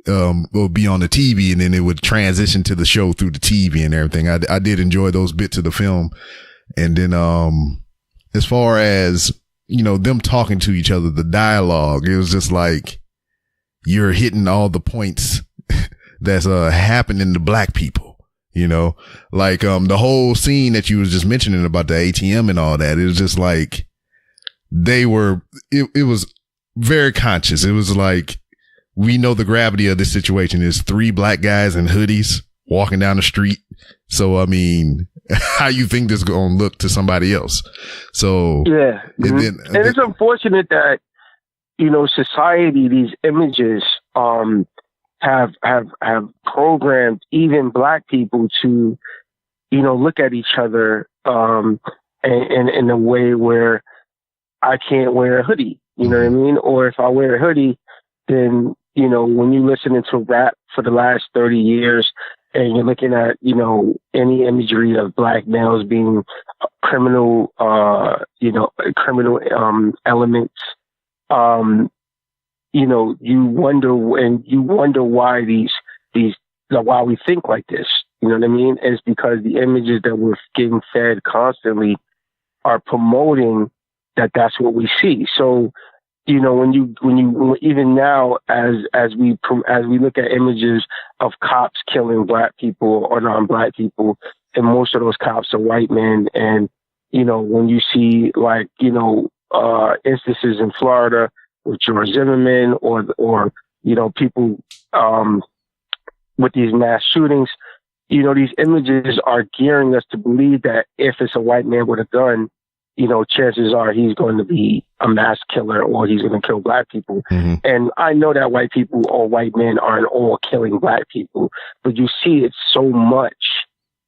will be on the TV, and then it would transition to the show through the TV and everything. I did enjoy those bits of the film. And then, as far as, them talking to each other, the dialogue, it was just like you're hitting all the points that's happening to black people, like the whole scene that you was just mentioning about the ATM and all that. It was just like it was very conscious. It was like, we know the gravity of this situation is 3 black guys in hoodies walking down the street. So, how you think this is going to look to somebody else? So, yeah. And it's unfortunate that, society, these images, have programmed even black people to, look at each other in a way where I can't wear a hoodie. You know what I mean? Or if I wear a hoodie, then, when you listening to rap for the last 30 years and you're looking at, any imagery of black males being criminal, criminal elements, you wonder why why we think like this. You know what I mean? It's because the images that we're getting fed constantly are promoting that's what we see. So, when you even now as we look at images of cops killing black people or non-black people, and most of those cops are white men, and when you see instances in Florida with George Zimmerman or people with these mass shootings, these images are gearing us to believe that if it's a white man with a gun, chances are he's going to be a mass killer or he's going to kill black people. Mm-hmm. And I know that white people or white men aren't all killing black people, but you see it so much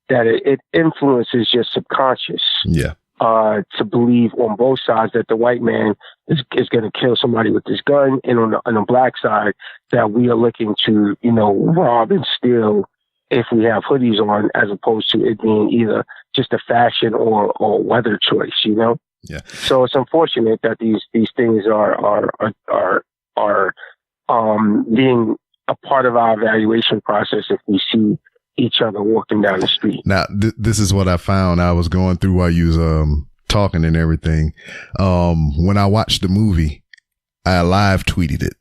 that it influences your subconscious. Yeah. To believe on both sides that the white man is going to kill somebody with his gun, and on the black side that we are looking to, rob and steal if we have hoodies on, as opposed to it being either just a fashion or weather choice, Yeah. So it's unfortunate that these things are being a part of our evaluation process if we see each other walking down the street. Now, this is what I found. I was going through while you was talking and everything. When I watched the movie, I live tweeted it.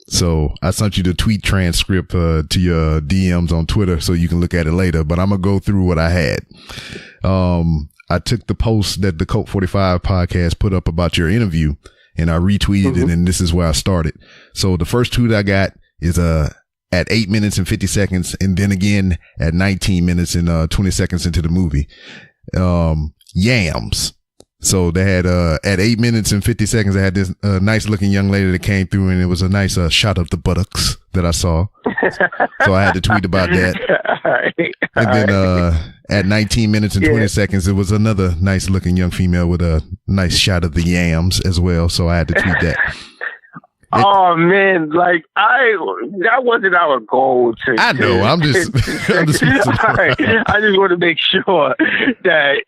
So I sent you the tweet transcript to your DMs on Twitter so you can look at it later. But I'm gonna go through what I had. I took the post that the Cult 45 podcast put up about your interview, and I retweeted it, and this is where I started. So the first tweet I got is at 8 minutes and 50 seconds, and then again at 19 minutes and 20 seconds into the movie. Yams. So they had at 8 minutes and 50 seconds, they had this nice looking young lady that came through, and it was a nice shot of the buttocks that I saw. So I had to tweet about that. And then at 19 minutes and 20 seconds, it was another nice looking young female with a nice shot of the yams as well. So I had to tweet that. Oh man, that wasn't our goal to. I know. I'm just I just want to make sure that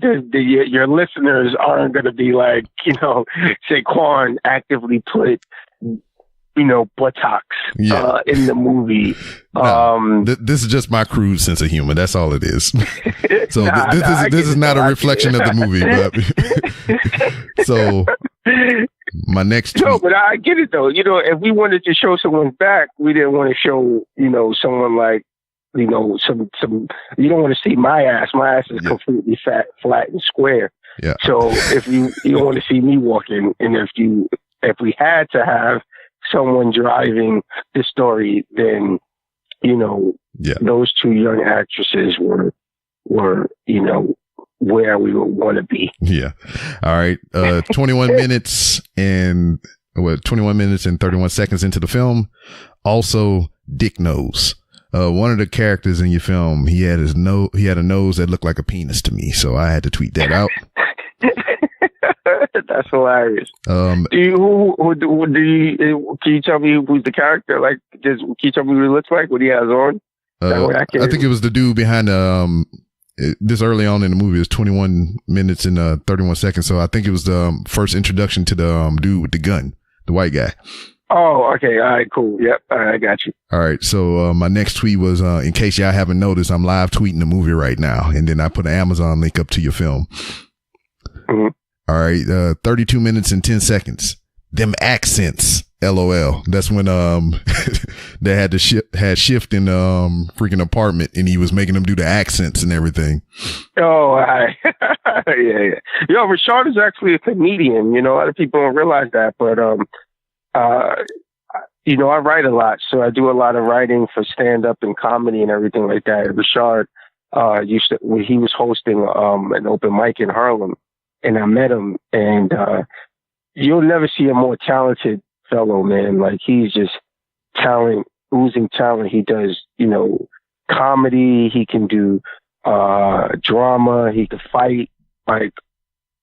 that your listeners aren't going to be like, Saquan actively put, buttocks in the movie. No, this is just my crude sense of humor. That's all it is. So this is not a reflection of the movie, but so my next tweet. No, but I get it though. If we wanted to show someone's back, we didn't want to show, someone like, some, you don't want to see my ass. My ass is completely flat and square. Yeah. So if you don't want to see me walking, and if we had to have someone driving the story, then, those two young actresses were, where we would want to be. Yeah. All right. 21 minutes and 21 minutes and 31 seconds into the film. Also, Dick Nose. One of the characters in your film, he had a nose that looked like a penis to me. So I had to tweet that out. That's hilarious. Can you tell me who's the character? Can you tell me what he looks like? What he has on? I think it was the dude behind this early on in the movie. It was 21 minutes and 31 seconds. So I think it was the first introduction to the dude with the gun, the white guy. Oh, okay. All right, cool. Yep. I got you. All right. So my next tweet was, in case y'all haven't noticed, I'm live tweeting the movie right now. And then I put an Amazon link up to your film. Mm-hmm. All right. 32 minutes and 10 seconds. Them accents. LOL. That's when they had to had Shift in freaking apartment, and he was making them do the accents and everything. Oh, yeah. Yo, Rashard is actually a comedian. A lot of people don't realize that, but I write a lot, so I do a lot of writing for stand up and comedy and everything like that. Rashard he was hosting an open mic in Harlem, and I met him, and you'll never see a more talented fellow, man. Like, he's just oozing talent. He does, comedy. He can do drama. He can fight. Like,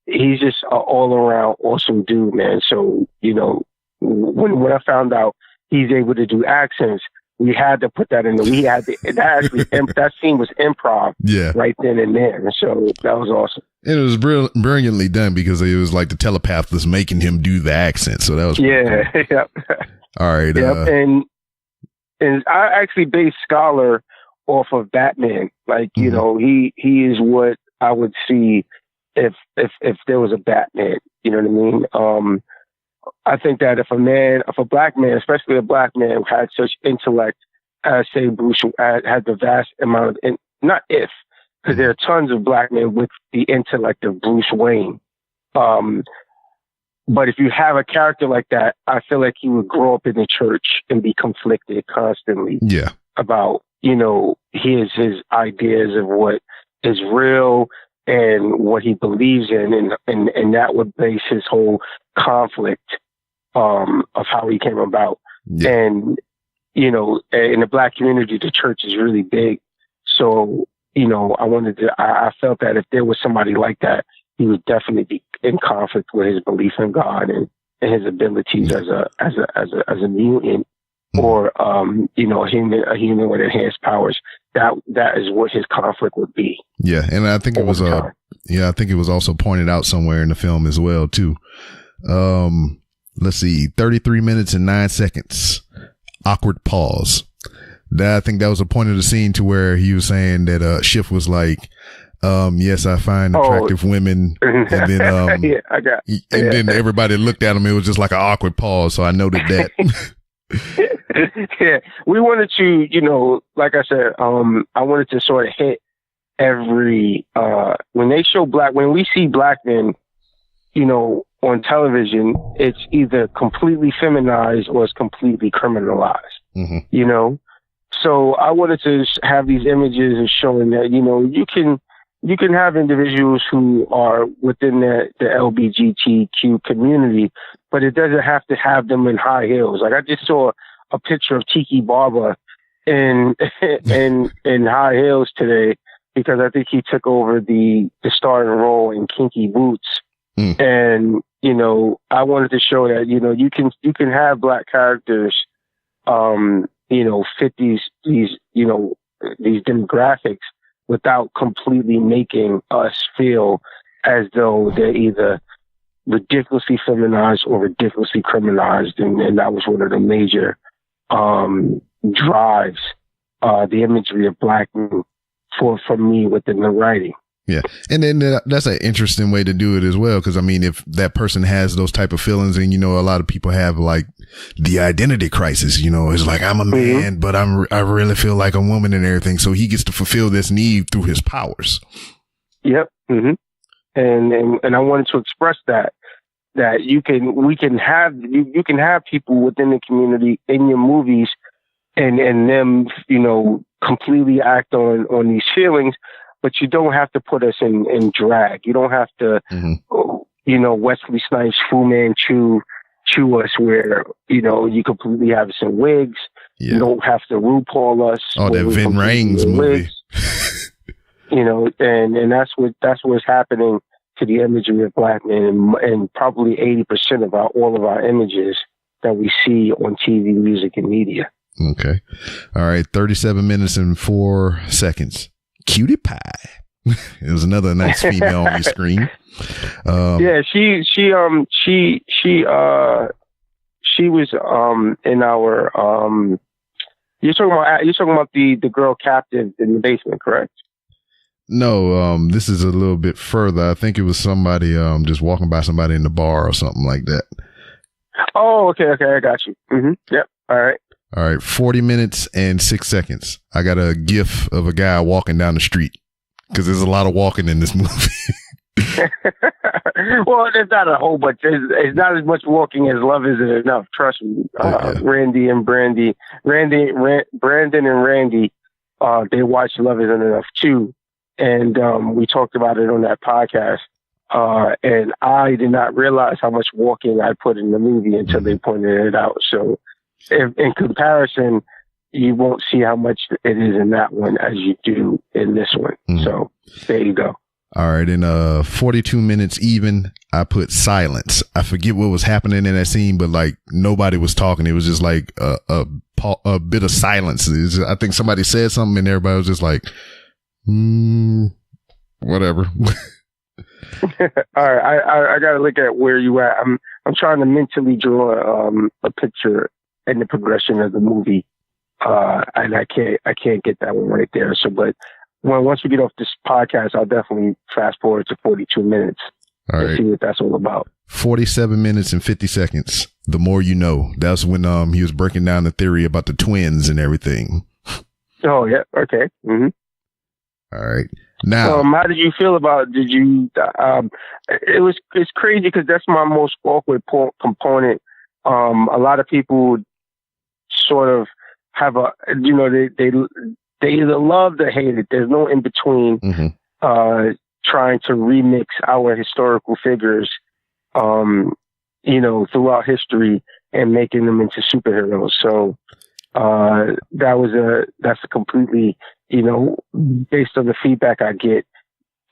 he's just an all around awesome dude, man. So, when I found out he's able to do accents, we had to put that in that scene was improv right then and there. And so that was awesome. And it was brilliantly done because it was like the telepath was making him do the accent. So that was cool. Yep. All right. Yep. And I actually based Scholar off of Batman. Like, he is what I would see if there was a Batman. You know what I mean? I think that if a black man, especially a black man, had such intellect as, say, Bruce, had the vast amount of, because there are tons of black men with the intellect of Bruce Wayne. But if you have a character like that, I feel like he would grow up in the church and be conflicted constantly about, his ideas of what is real and what he believes in, and that would base his whole conflict of how he came about. And in the black community, the church is really big. So I felt that if there was somebody like that, he would definitely be in conflict with his belief in God and his abilities as a mutant, or a human with enhanced powers. That is what his conflict would be. Yeah, and I think it was I think it was also pointed out somewhere in the film as well too. Let's see, 33 minutes and 9 seconds. Awkward pause. I think that was a point of the scene to where he was saying that Schiff was like, yes, I find attractive women. And then then everybody looked at him. It was just like an awkward pause. So I noted that. Yeah. We wanted to, like I said, I wanted to sort of hit every when we see black men, on television, it's either completely feminized or it's completely criminalized. So I wanted to have these images and showing that, you can have individuals who are within the LGBTQ community, but it doesn't have to have them in high heels. Like, I just saw a picture of Tiki Barber in high heels today, because I think he took over the starting role in Kinky Boots. And, I wanted to show that, you can have black characters, fit these demographics without completely making us feel as though they're either ridiculously feminized or ridiculously criminalized. And that was one of the major drives, the imagery of black men for me within the writing. Yeah. And then that's an interesting way to do it as well. Cause I mean, if that person has those type of feelings, and, a lot of people have like the identity crisis, it's like, I'm a man, but I really feel like a woman and everything. So he gets to fulfill this need through his powers. Yep. And I wanted to express that you can have people within the community in your movies and them, completely act on these feelings. But you don't have to put us in drag. You don't have to, Wesley Snipes, Fu Manchu, chew us where, you completely have us in wigs. Yeah. You don't have to RuPaul us. Oh, that Vin Rames movie. And that's what's happening to the imagery of black men, and probably 80% of all of our images that we see on TV, music, and media. Okay. All right. 37 minutes and 4 seconds. Cutie Pie. It was another nice female on your screen. Yeah, she was in our you're talking about the girl captive in the basement, correct? No, this is a little bit further. I think it was somebody just walking by somebody in the bar or something like that. Oh, okay, I got you. Yep. All right, 40 minutes and 6 seconds. I got a gif of a guy walking down the street, because there's a lot of walking in this movie. Well, there's not a whole bunch. It's not as much walking as Love Isn't Enough. Trust me. Brandon and Randy, they watch Love Isn't Enough too. And we talked about it on that podcast. And I did not realize how much walking I put in the movie until they pointed it out. So, in comparison, you won't see how much it is in that one as you do in this one. So there you go. All right. In 42 minutes even, I put silence. I forget what was happening in that scene, but like nobody was talking. It was just like a bit of silence. I think somebody said something and everybody was just like, whatever. All right. I got to look at where you at. I'm trying to mentally draw a picture and the progression of the movie. And I can't get that one right there. So, but once we get off this podcast, I'll definitely fast forward to 42 minutes and see what that's all about. 47 minutes and 50 seconds. The more you know. That's when he was breaking down the theory about the twins and everything. Oh yeah. Okay. Mm-hmm. All right. Now, how did you feel about? Did you? It's crazy because that's my most awkward component. A lot of people sort of have they either love or hate it. There's no in between. Trying to remix our historical figures, throughout history and making them into superheroes. So that's a completely, based on the feedback I get,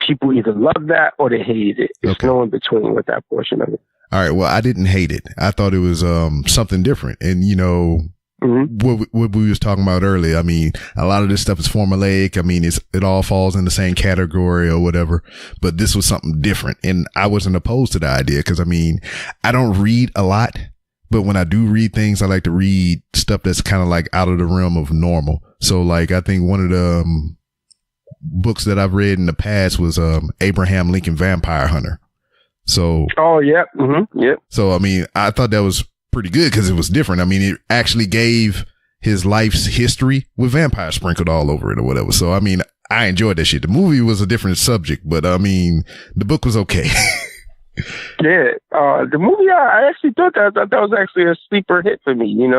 people either love that or they hate it. There's no in between with that portion of it. All right. Well, I didn't hate it. I thought it was something different. And, what we was talking about earlier. I mean, a lot of this stuff is formulaic. I mean, it all falls in the same category or whatever, but this was something different. And I wasn't opposed to the idea because, I mean, I don't read a lot, but when I do read things, I like to read stuff that's kind of like out of the realm of normal. So like, I think one of the books that I've read in the past was Abraham Lincoln Vampire Hunter. So. Oh, yeah. Mm-hmm. Yep. So, I mean, I thought that was pretty good because it was different. I mean, it actually gave his life's history with vampires sprinkled all over it or whatever. So, I mean, I enjoyed that shit. The movie was a different subject, but I mean, the book was okay. Yeah. The movie, I actually thought that was actually a sleeper hit for me,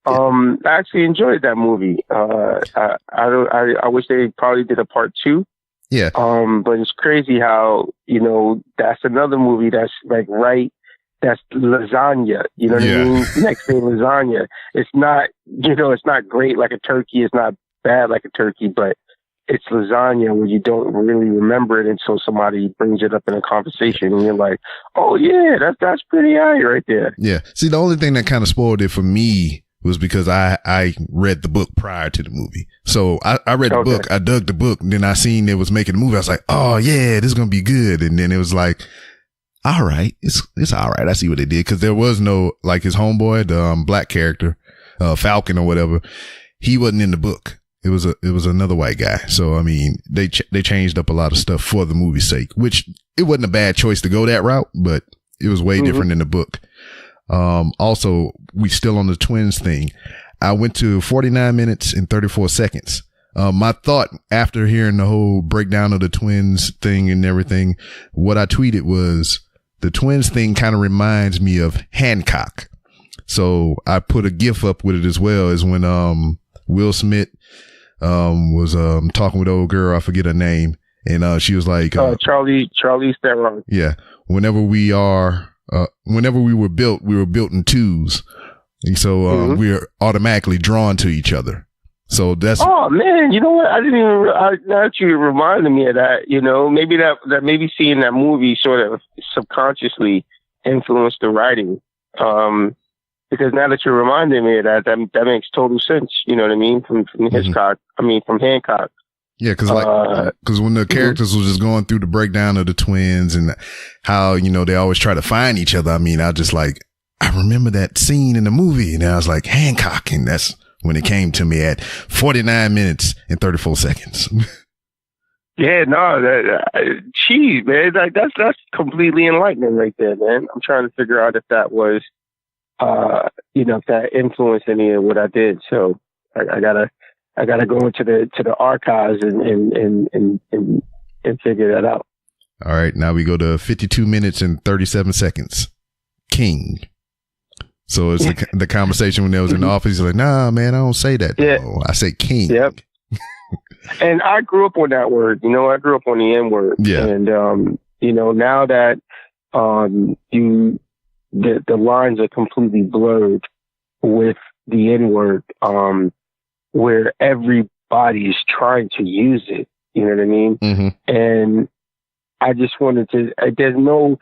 I actually enjoyed that movie. I wish they probably did a part 2. Yeah. But it's crazy how, that's another movie that's like that's lasagna, you know what I mean? Next day lasagna. It's not, it's not great like a turkey. It's not bad like a turkey, but it's lasagna where you don't really remember it until somebody brings it up in a conversation and you're like, oh yeah, that's pretty high right there. Yeah. See, the only thing that kind of spoiled it for me was because I read the book prior to the movie. So I read the book, I dug the book, and then I seen it was making the movie. I was like, oh yeah, this is going to be good. And then it was like, all right, it's all right. I see what they did. Cause there was no, like his homeboy, the black character, Falcon or whatever. He wasn't in the book. It was another white guy. So, I mean, they changed up a lot of stuff for the movie's sake, which it wasn't a bad choice to go that route, but it was way different in the book. Also, we still on the twins thing. I went to 49 minutes and 34 seconds. My thought after hearing the whole breakdown of the twins thing and everything, what I tweeted was the twins thing kind of reminds me of Hancock. So I put a GIF up with it as well as when, Will Smith, was, talking with the old girl. I forget her name. And, she was like, Charlie Theron. Yeah. Whenever we were built in twos. And so, we're automatically drawn to each other. So that's. Oh man, you know what? I didn't even. Now that you reminded me of that, maybe that maybe seeing that movie sort of subconsciously influenced the writing. Because now that you're reminding me of that makes total sense. You know what I mean? From Hitchcock. From Hancock. Yeah, because when the characters was just going through the breakdown of the twins and how they always try to find each other. I mean, I remember that scene in the movie, and I was like Hancock, and that's when it came to me at 49 minutes and 34 seconds. Yeah, no, geez, man, that's completely enlightening right there, man. I'm trying to figure out if that was, if that influenced any of what I did. So I gotta go into the archives and figure that out. All right, now we go to 52 minutes and 37 seconds. King. So it's the conversation when they was in the office. He's like, nah, man, I don't say that. Yeah. No. I say king. Yep. And I grew up on that word. I grew up on the N word. Yeah. And, now that the lines are completely blurred with the N-word, where everybody is trying to use it. You know what I mean? Mm-hmm. And I just wanted to, there's no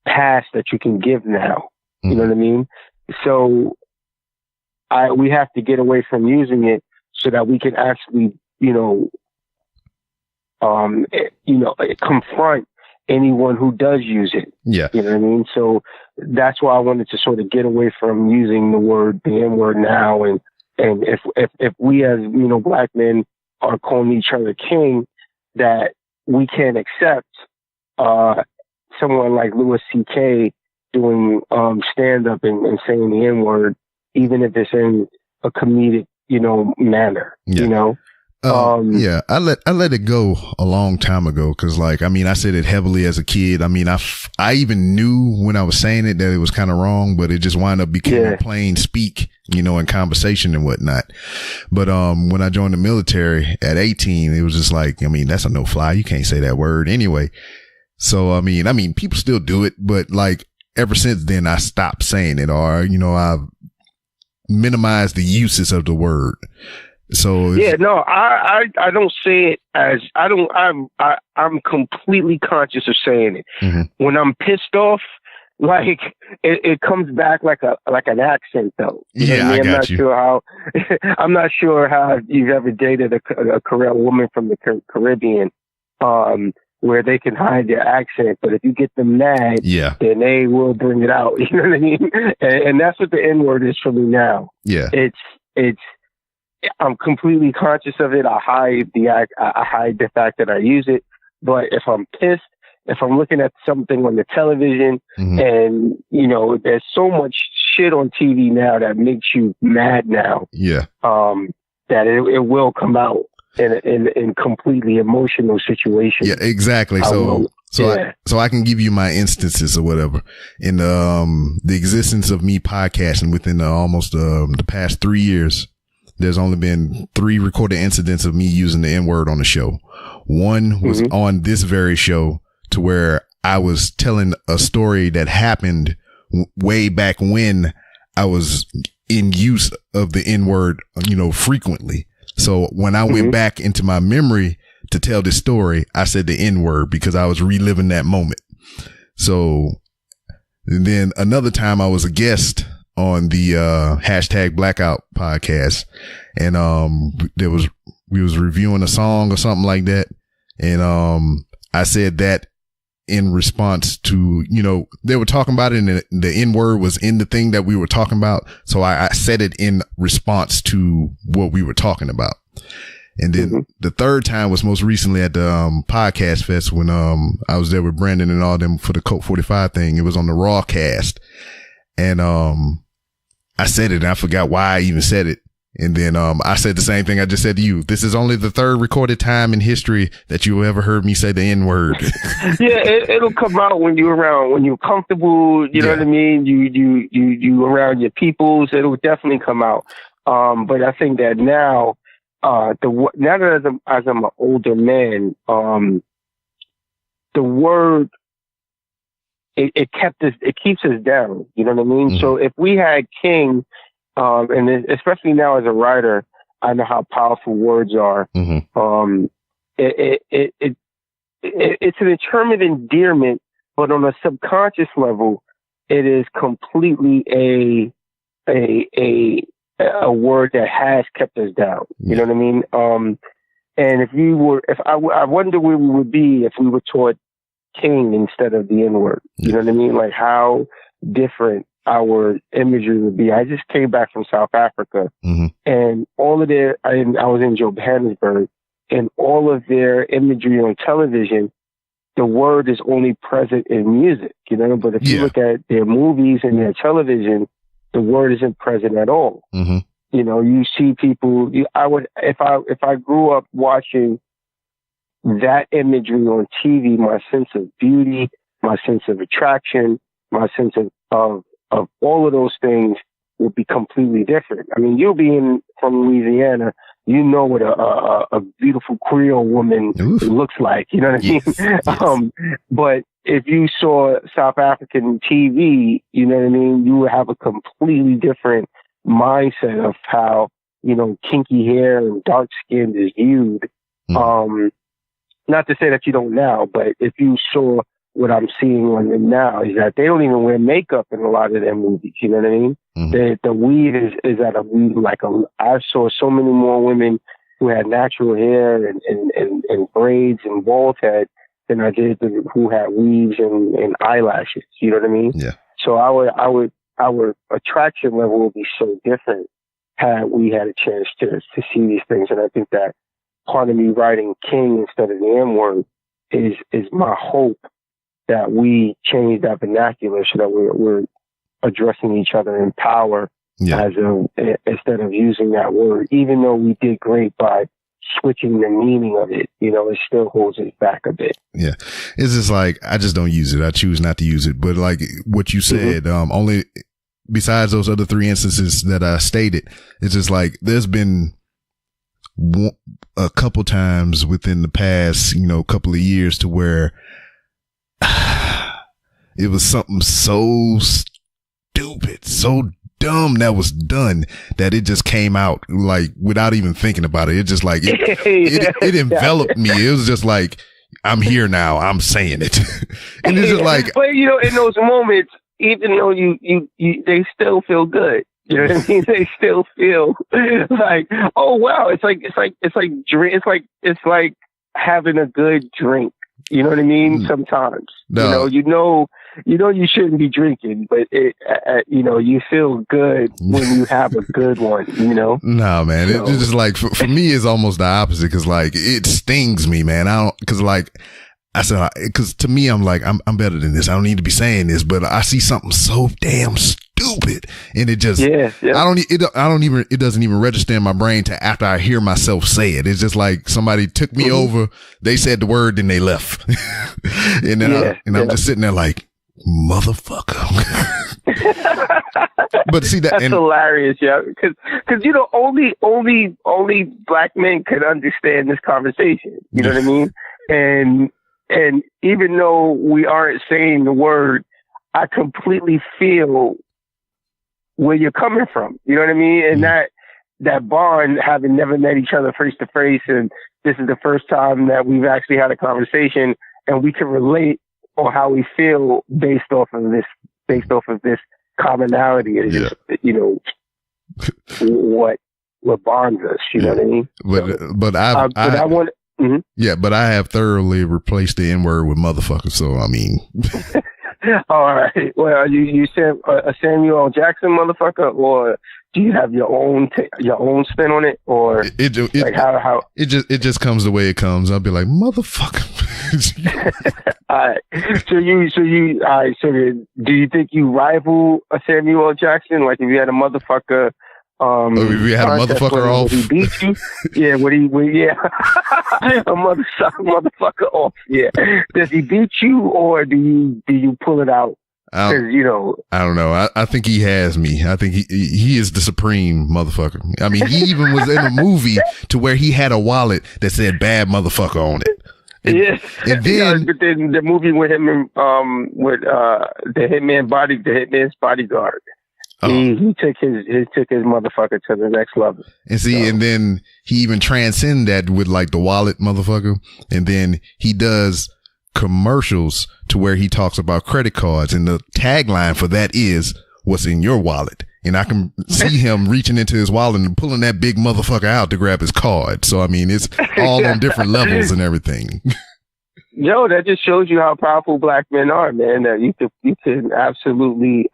pass that you can give now. Mm-hmm. You know what I mean? So we have to get away from using it so that we can actually, confront anyone who does use it. Yeah. You know what I mean? So that's why I wanted to sort of get away from using the N-word now. And if we as, black men are calling each other king, that we can't accept, someone like Louis C.K. doing, stand up and saying the N-word, even if it's in a comedic, manner, Yeah. Yeah, I let it go a long time ago. Cause I said it heavily as a kid. I even knew when I was saying it that it was kind of wrong, but it just wound up becoming plain speak, in conversation and whatnot. But, when I joined the military at 18, it was just that's a no fly. You can't say that word anyway. So, people still do it, but ever since then I stopped saying it, or, I've minimized the uses of the word. So I don't say it as I'm completely conscious of saying it. Mm-hmm. When I'm pissed off, it comes back like an accent though. I got you. I'm not sure how you've ever dated a woman from the Caribbean, where they can hide their accent, but if you get them mad, then they will bring it out. You know what I mean? And that's what the N-word is for me now. Yeah, it's. I'm completely conscious of it. I hide the fact that I use it. But if I'm pissed, if I'm looking at something on the television, mm-hmm. and there's so much shit on TV now that makes you mad now. Yeah. That it will come out in completely emotional situations. Yeah, exactly. So I can give you my instances or whatever in the existence of me podcasting within almost the past 3 years. There's only been 3 recorded incidents of me using the N-word on the show. One was mm-hmm. on this very show, to where I was telling a story that happened way back when I was in use of the N-word, frequently. So when I mm-hmm. went back into my memory to tell this story, I said the N-word because I was reliving that moment. So, and then another time I was a guest on the hashtag Blackout podcast, and we was reviewing a song or something like that, and I said that in response to, they were talking about it, and the N-word was in the thing that we were talking about, so I said it in response to what we were talking about. And then mm-hmm. the third time was most recently at the podcast fest, when I was there with Brandon and all them for the Coke 45 thing. It was on the Raw cast. And I said it, and I forgot why I even said it. And then I said the same thing I just said to you. This is only the 3rd recorded time in history that you ever heard me say the N-word. It'll come out when you're comfortable. You know what I mean? You around your peoples. It'll definitely come out. But I think that now, now that as I'm an older man, the word. It keeps us down. You know what I mean? Mm-hmm. So if we had king, and especially now as a writer, I know how powerful words are. Mm-hmm. It's an term of endearment, but on a subconscious level, it is completely a word that has kept us down. You know what I mean? And I wonder where we would be if we were taught king instead of the N-word. You know what I mean? Like how different our imagery would be. I just came back from South Africa, mm-hmm. and all of I was in Johannesburg, and all of their imagery on television, the word is only present in music, but if you look at their movies and their television, the word isn't present at all. Mm-hmm. You see people, if I grew up watching that imagery on TV, my sense of beauty, my sense of attraction, my sense of all of those things would be completely different. I mean, you being from Louisiana, what a beautiful Creole woman looks like. You know what I mean? Yes. But if you saw South African TV, you know what I mean, you would have a completely different mindset of how, you know, kinky hair and dark skin is viewed. Not to say that you don't now, but if you saw what I'm seeing on them now, is that they don't even wear makeup in a lot of their movies. You know what I mean? The weed is at I saw so many more women who had natural hair and braids and bald head than I did who had weaves and eyelashes. You know what I mean? Yeah. So our attraction level would be so different had we had a chance to see these things. And I think that part of me writing King instead of the M word is my hope that we change that vernacular so that we're addressing each other in power instead of using that word. Even though we did great by switching the meaning of it, you know, it still holds it back a bit. Yeah. It's just like, I just don't use it. I choose not to use it. But like what you said, only besides those other 3 instances that I stated, it's just like there's been a couple times within the past, you know, couple of years to where it was something so stupid, so dumb that was done that it just came out like without even thinking about it. It just like it enveloped me. It was just like, I'm here now. I'm saying it. And it's just like, but you know, in those moments, even though you they still feel good. You know what I mean? They still feel like, oh wow, it's like having a good drink. You know what I mean? Sometimes, no. you know, you shouldn't be drinking, but you know, you feel good when you have a good one, you know? No, man. So, it's just like, for me, it's almost the opposite. Cause like, it stings me, man. Cause like I said, cause to me, I'm like, I'm better than this. I don't need to be saying this, but I see something so damn stupid and it just, it doesn't even register in my brain to after I hear myself say it. It's just like somebody took me over, they said the word, then they left. And then I'm just sitting there like, motherfucker. But see that's hilarious, yeah. Cause you know, only black men could understand this conversation. You know what I mean? And even though we aren't saying the word, I completely feel where you're coming from. You know what I mean? And that bond, having never met each other face to face, and this is the first time that we've actually had a conversation, and we can relate on how we feel based off of this commonality. Is just, you know, what bonds us. You know what I mean? But I want. Yeah, but I have thoroughly replaced the N word with motherfucker. So I mean, all right. Well, you said a Samuel L. Jackson motherfucker, or do you have your own spin on it, or how? It just comes the way it comes. I'll be like motherfucker. All right. So do you think you rival a Samuel L. Jackson? Like if you had a motherfucker. If we had a motherfucker off. Would he beat you? Yeah, a motherfucker off. Yeah. Does he beat you, or do you pull it out? You know, I don't know. I think he has me. I think he is the supreme motherfucker. I mean, he even was in a movie to where he had a wallet that said "bad motherfucker" on it. And then, but then the movie with him with the Hitman's bodyguard. He took his motherfucker to the next level. And see, and then he even transcend that with like the wallet motherfucker. And then he does commercials to where he talks about credit cards. And the tagline for that is "What's in your wallet?" And I can see him reaching into his wallet and pulling that big motherfucker out to grab his card. So, I mean, it's all on different levels and everything. Yo, that just shows you how powerful black men are, man. That you can absolutely,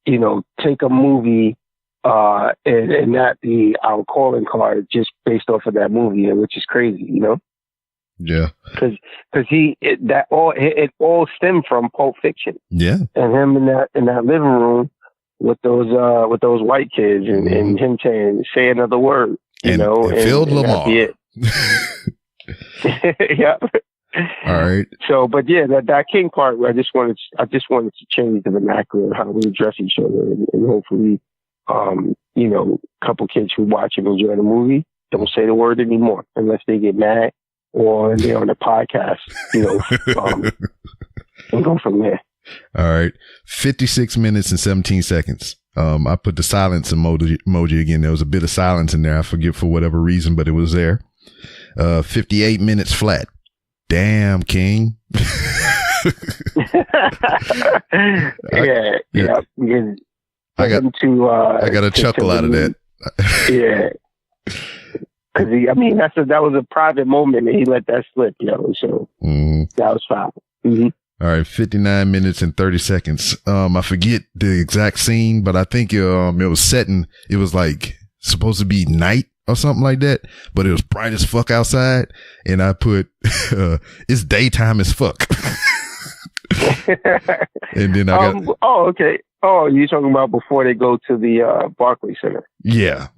you know, take a movie and not be our calling card just based off of that movie, which is crazy, you know? Yeah. Because it all stemmed from Pulp Fiction. Yeah. And him in that living room with those white kids and him say another word, you know, and Phil Lamar. Yeah. All right. So, but yeah, that King part where I just wanted to change the vernacular of how we address each other, and hopefully, you know, a couple kids who watch and enjoy the movie don't say the word anymore unless they get mad or they're on the podcast, and go from there. All right. 56 minutes and 17 seconds. I put the silence emoji again. There was a bit of silence in there. I forget for whatever reason, but it was there. 58 minutes flat. Damn, King. Yeah. I got a chuckle out of that. Yeah. Cause that was a private moment and he let that slip, so that was fine. Mm-hmm. All right, 59 minutes and 30 seconds. I forget the exact scene, but I think it was like supposed to be night or something like that, but it was bright as fuck outside, and I put it's daytime as fuck. And then I got okay. Oh, you're talking about before they go to the Barclays Center? Yeah.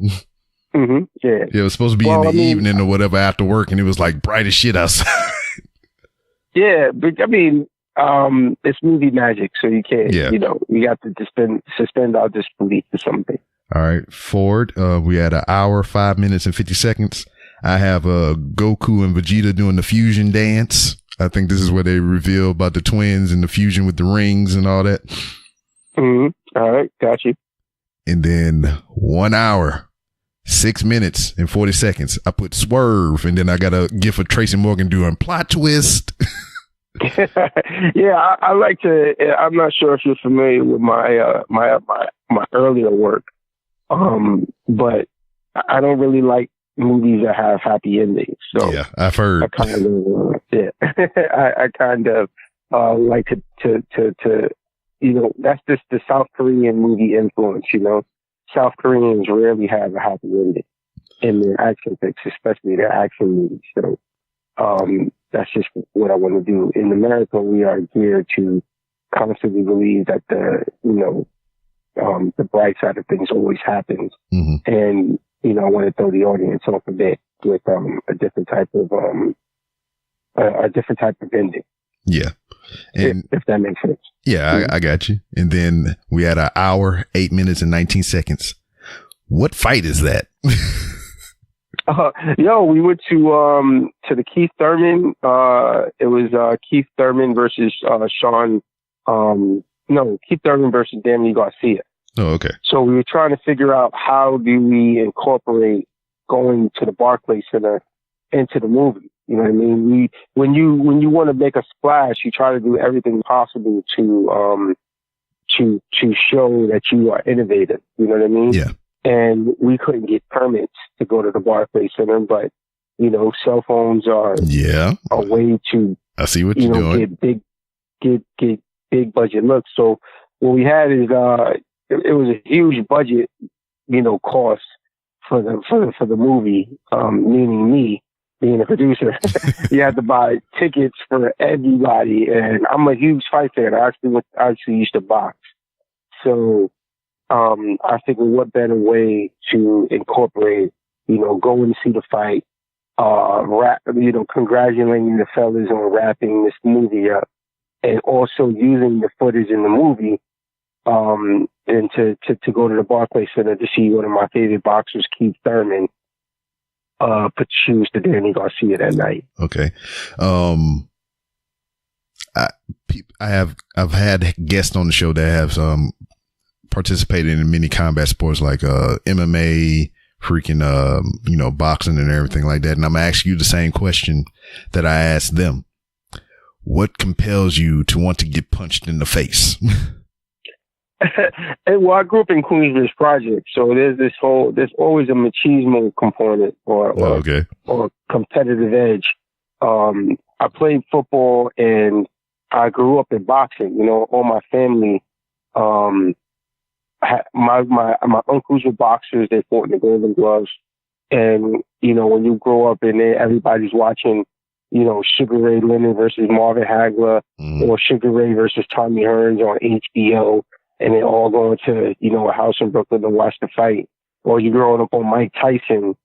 Mm-hmm. Yeah. It was supposed to be in the evening or whatever after work, and it was like bright as shit outside. Yeah, but it's movie magic, so you can't. Yeah. We got to suspend our disbelief or something. All right, forward. We had an hour, 5 minutes, and 50 seconds. I have Goku and Vegeta doing the fusion dance. I think this is where they reveal about the twins and the fusion with the rings and all that. Mm-hmm. All right, got you. And then 1 hour, 6 minutes, and 40 seconds. I put Swerve, and then I got a gif of Tracy Morgan doing plot twist. Yeah, I like to. I'm not sure if you're familiar with my my earlier work, but I don't really like movies that have happy endings. So yeah, I've heard. I kind of I kind of like to that's just the South Korean movie influence. South Koreans rarely have a happy ending in their action flicks, especially their action movies. So that's just what I want to do. In America, we are geared to constantly believe that the bright side of things always happens. Mm-hmm. And, I want to throw the audience off a bit with a different type of ending. Yeah. And if that makes sense. Yeah, Mm-hmm. I got you. And then we had an hour, 8 minutes, and 19 seconds. What fight is that? We went to the Keith Thurman. It was Keith Thurman versus Keith Thurman versus Danny Garcia. Oh, okay. So we were trying to figure out how do we incorporate going to the Barclays Center into the movie. You know what I mean? When you want to make a splash, you try to do everything possible to show that you are innovative. You know what I mean? Yeah. And we couldn't get permits to go to the Barclays Center, but cell phones are a way to I see what you're doing. Get big budget looks. So what we had is it was a huge budget, cost for the movie, meaning me being a producer. You had to buy tickets for everybody, and I'm a huge fight fan. I actually used to box, so I figured what better way to incorporate, going to see the fight, congratulating the fellas on wrapping this movie up, and also using the footage in the movie, and to go to the Barclays Center to see one of my favorite boxers, Keith Thurman, put shoes to Danny Garcia that night. Okay. I've had guests on the show that have participated in many combat sports like MMA, freaking boxing and everything like that. And I'm gonna ask you the same question that I asked them. What compels you to want to get punched in the face? Well, I grew up in Queensbridge Project, so there's always a machismo component or competitive edge. I played football and I grew up in boxing. All my family, my uncles were boxers. They fought in the Golden Gloves, and when you grow up and everybody's watching, Sugar Ray Leonard versus Marvin Hagler, or Sugar Ray versus Tommy Hearns on HBO. And they're all going to, a house in Brooklyn to watch the fight. Or you're growing up on Mike Tyson,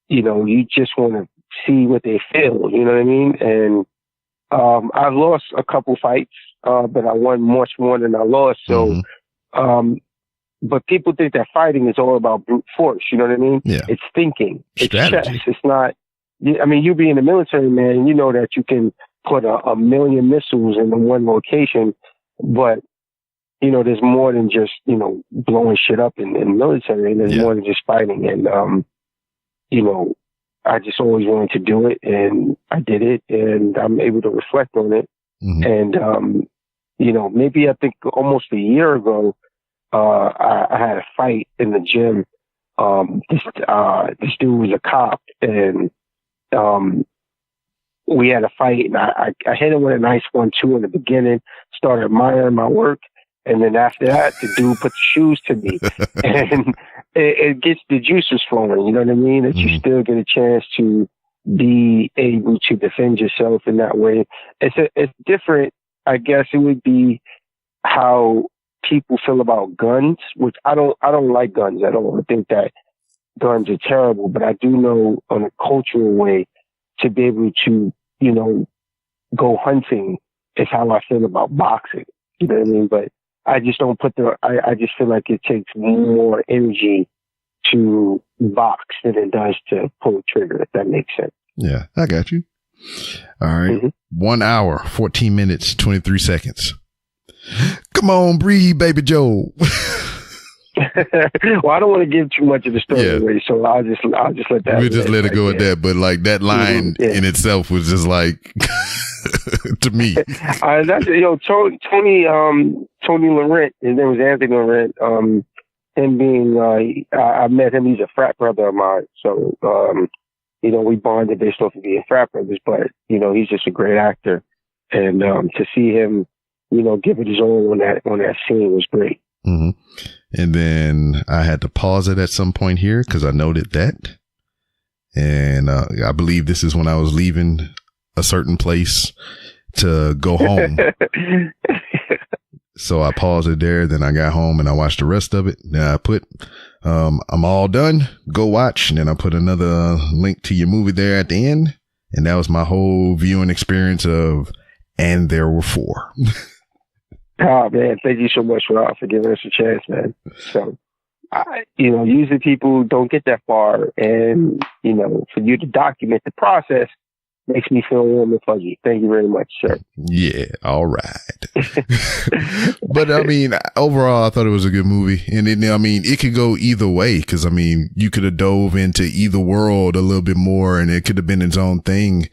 you just want to see what they feel, you know what I mean? And I've lost a couple fights, but I won much more than I lost. So, but people think that fighting is all about brute force, you know what I mean? Yeah. It's thinking. It's strategy. chess. It's not, I mean, you be in the military, man, you know that you can put a million missiles in one location, but you know, there's more than just, you know, blowing shit up in the military. There's more than just fighting. And, you know, I just always wanted to do it, and I did it, and I'm able to reflect on it. And, you know, maybe I think almost a year ago, I had a fight in the gym. This dude was a cop, and we had a fight, and I hit him with a nice 1-2 in the beginning, started admiring my work. And then after that, the dude put the shoes to me, and it gets the juices flowing. You know what I mean? That you still get a chance to be able to defend yourself in that way. It's different. I guess it would be how people feel about guns, which I don't like guns at all. I think that guns are terrible, but I do know on a cultural way to be able to, you know, go hunting is how I feel about boxing. You know what I mean? But I just don't put I just feel like it takes more energy to box than it does to pull a trigger, if that makes sense. Yeah, I got you. All right. 1 hour, 14 minutes, 23 seconds. Come on, breathe, baby Joe. Well, I don't want to give too much of the story away, so I'll just let that. We'll just let it go at that. But like that line in itself was just like to me. That's Tony Laurent. His name was Anthony Laurent. Him being, I met him. He's a frat brother of mine. So, you know, we bonded based off of being frat brothers. But you know, he's just a great actor, and to see him, you know, give it his all on that scene was great. And then I had to pause it at some point here because I noted that. And I believe this is when I was leaving a certain place to go home. So I paused it there. Then I got home and I watched the rest of it. Then I put, I'm all done. Go watch. And then I put another link to your movie there at the end. And that was my whole viewing experience of, and there were 4. Oh man, thank you so much for giving us a chance, man. So, you know, usually people don't get that far, and you know, for you to document the process makes me feel warm and fuzzy. Thank you very much, sir. Yeah, all right. But I mean, overall, I thought it was a good movie, and then I mean, it could go either way because I mean, you could have dove into either world a little bit more, and it could have been its own thing,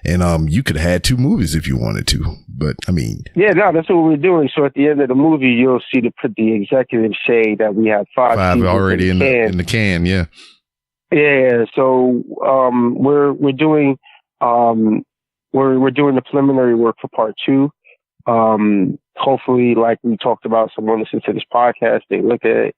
and you could have had 2 movies if you wanted to. But I mean, yeah, no, that's what we're doing. So at the end of the movie, you'll see the executives say that we have 5 already in the can. Yeah. Yeah. So we're doing we're doing the preliminary work for part 2. Hopefully, like we talked about, someone listens to this podcast, they look at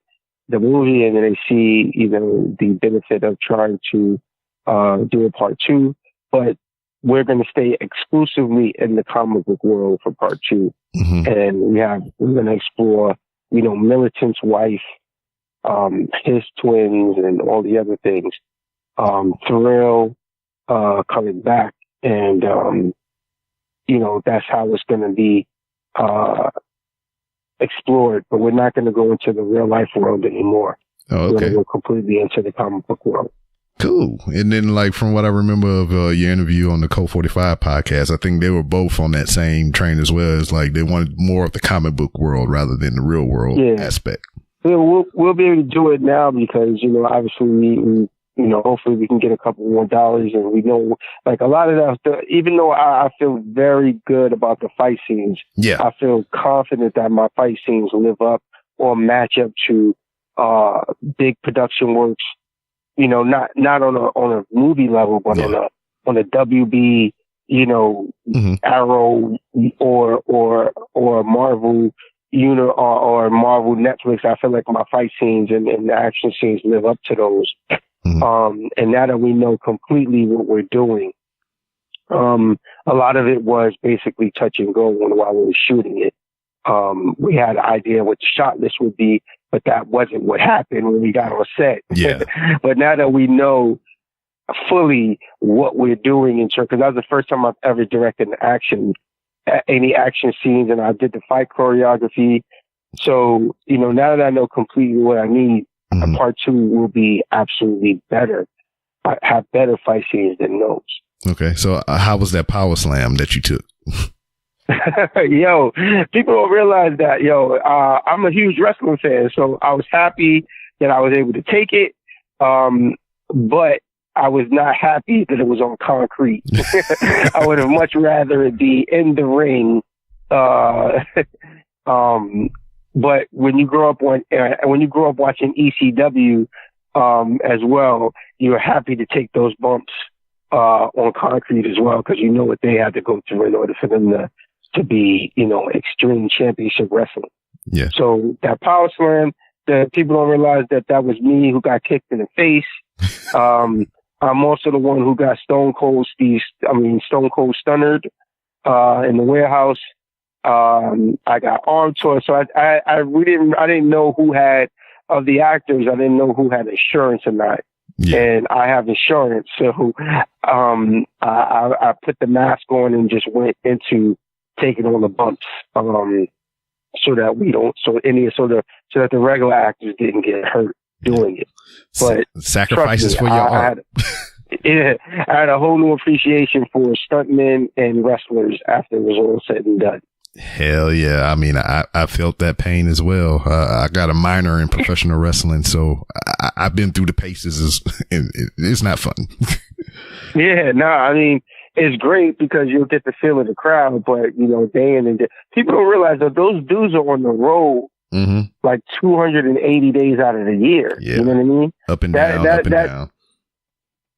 the movie and then they see, you know, the benefit of trying to do a part 2. But we're going to stay exclusively in the comic book world for part 2. And we're going to explore, you know, Militant's wife, his twins, and all the other things. Thrill coming back, and you know, that's how it's going to be explored. But we're not going to go into the real life world anymore. Oh, okay. We're going to go completely into the comic book world. Cool. And then, like, from what I remember of your interview on the Code 45 podcast, I think they were both on that same train as well. As like they wanted more of the comic book world rather than the real world aspect. Yeah, we'll be able to do it now because, you know, obviously we you know, hopefully we can get a couple more dollars, and we know, like, a lot of that, even though I feel very good about the fight scenes, I feel confident that my fight scenes live up or match up to big production works. You know, not on a movie level, but on a WB, you know, Arrow or Marvel, you know, or Marvel Netflix. I feel like my fight scenes and the action scenes live up to those. And now that we know completely what we're doing, a lot of it was basically touch and go while we were shooting it. We had an idea what the shot list would be, but that wasn't what happened when we got on set. Yeah. But now that we know fully what we're doing in terms, because that was the first time I've ever directed any action scenes, and I did the fight choreography. So, you know, now that I know completely what I need, part 2 will be absolutely better. have better fight scenes than those. Okay, so how was that power slam that you took? Yo, people don't realize that. Yo, I'm a huge wrestling fan, so I was happy that I was able to take it. But I was not happy that it was on concrete. I would have much rather it be in the ring. But when you grow up watching ECW as well, you're happy to take those bumps on concrete as well, because you know what they had to go through in order for them to be, extreme championship wrestling. Yeah. So that power slam, the people don't realize that was me who got kicked in the face. I'm also the one who got Stone Cold stunnered in the warehouse. I got arm tour. So I didn't know who had, of the actors, I didn't know who had insurance or not. Yeah. And I have insurance. So, I put the mask on and just went into taking all the bumps, so that the regular actors didn't get hurt doing it. But sacrifices for your art. I had a whole new appreciation for stuntmen and wrestlers after it was all said and done. Hell yeah. I mean, I felt that pain as well. I got a minor in professional wrestling, so I've been through the paces, and it's not fun. Yeah, no, I mean, it's great because you'll get the feel of the crowd, but, day in and day, people don't realize that those dudes are on the road like 280 days out of the year. Yeah. You know what I mean? Up and down.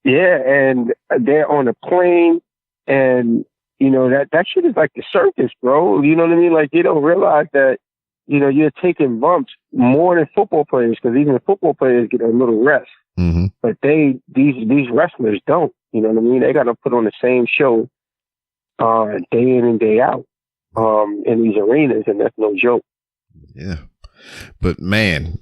Yeah, and they're on a plane, and that shit is like the circus, bro. You know what I mean? Like, you don't realize that, you're taking bumps more than football players, because even football players get a little rest. Mm-hmm. But these wrestlers don't. You know what I mean? They got to put on the same show day in and day out in these arenas, and that's no joke. Yeah. But, man,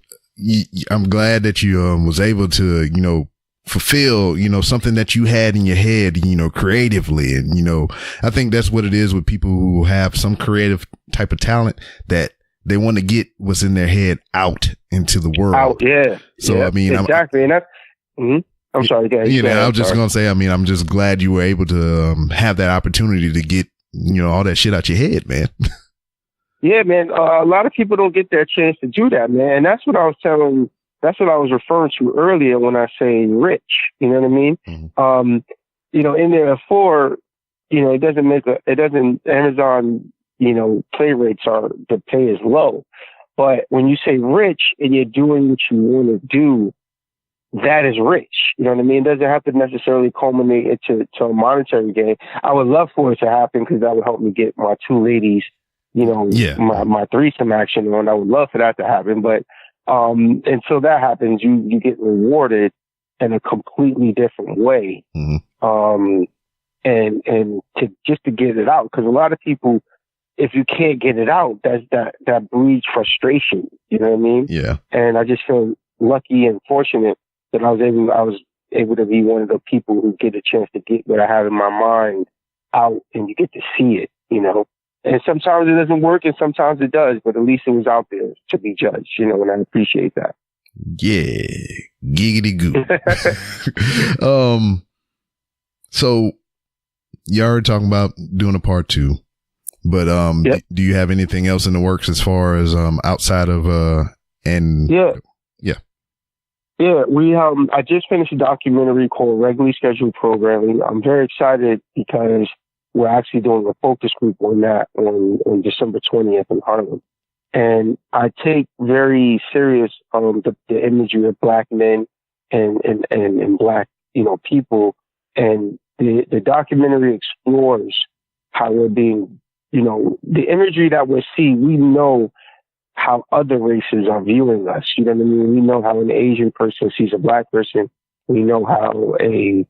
I'm glad that you was able to, fulfill, something that you had in your head, creatively. And, I think that's what it is with people who have some creative type of talent, that they want to get what's in their head out into the world. Out, yeah. So, yeah, I mean, exactly. And that's, I'm sorry, guys. I was just going to say, I mean, I'm just glad you were able to have that opportunity to get, all that shit out your head, man. Yeah, man. A lot of people don't get that chance to do that, man. And that's what I was referring to earlier when I say rich. You know what I mean? Mm-hmm. In there for, it doesn't, Amazon, play rates the pay is low. But when you say rich and you're doing what you want to do, that is rich. You know what I mean? It doesn't have to necessarily culminate into a monetary gain. I would love for it to happen, because that would help me get my two ladies, my threesome action on. I would love for that to happen. But until that happens, you get rewarded in a completely different way. Mm-hmm. And to get it out, because a lot of people, if you can't get it out, that breeds frustration. You know what I mean? Yeah. And I just feel lucky and fortunate that I was able to be one of the people who get a chance to get what I have in my mind out, and you get to see it. And sometimes it doesn't work, and sometimes it does, but at least it was out there to be judged, and I appreciate that. Yeah. Giggity goo. So you already talking about doing a part 2, but, yep. Do you have anything else in the works as far as, outside of, Yeah, I just finished a documentary called Regularly Scheduled Programming. I'm very excited because we're actually doing a focus group on that on December 20th in Harlem. And I take very serious the imagery of Black men and Black, people. And the documentary explores how we're being, the imagery that we see, we know how other races are viewing us. You know what I mean? We know how an Asian person sees a Black person. We know how a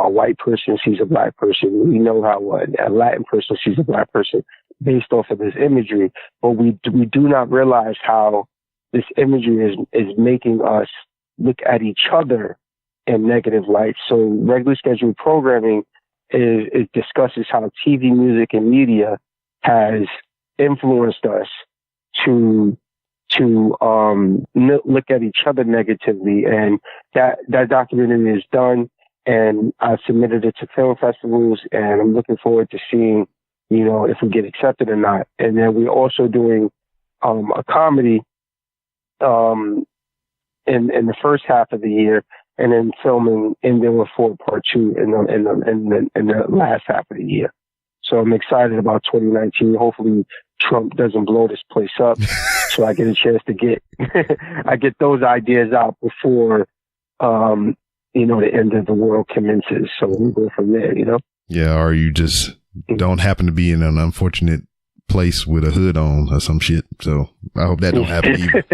white person sees a Black person. We know how a Latin person sees a Black person based off of this imagery. But we do not realize how this imagery is making us look at each other in negative light. So regularly scheduled programming it discusses how TV, music, and media has influenced us to to look at each other negatively. And that documentary is done, and I submitted it to film festivals, and I'm looking forward to seeing, if we get accepted or not. And then we're also doing a comedy in the first half of the year, and then filming Ending with Ford Part 2 in the last half of the year. So I'm excited about 2019. Hopefully Trump doesn't blow this place up, so I get a chance to get those ideas out before the end of the world commences. So we'll go from there, Yeah, or you just don't happen to be in an unfortunate place with a hood on or some shit. So I hope that don't happen either.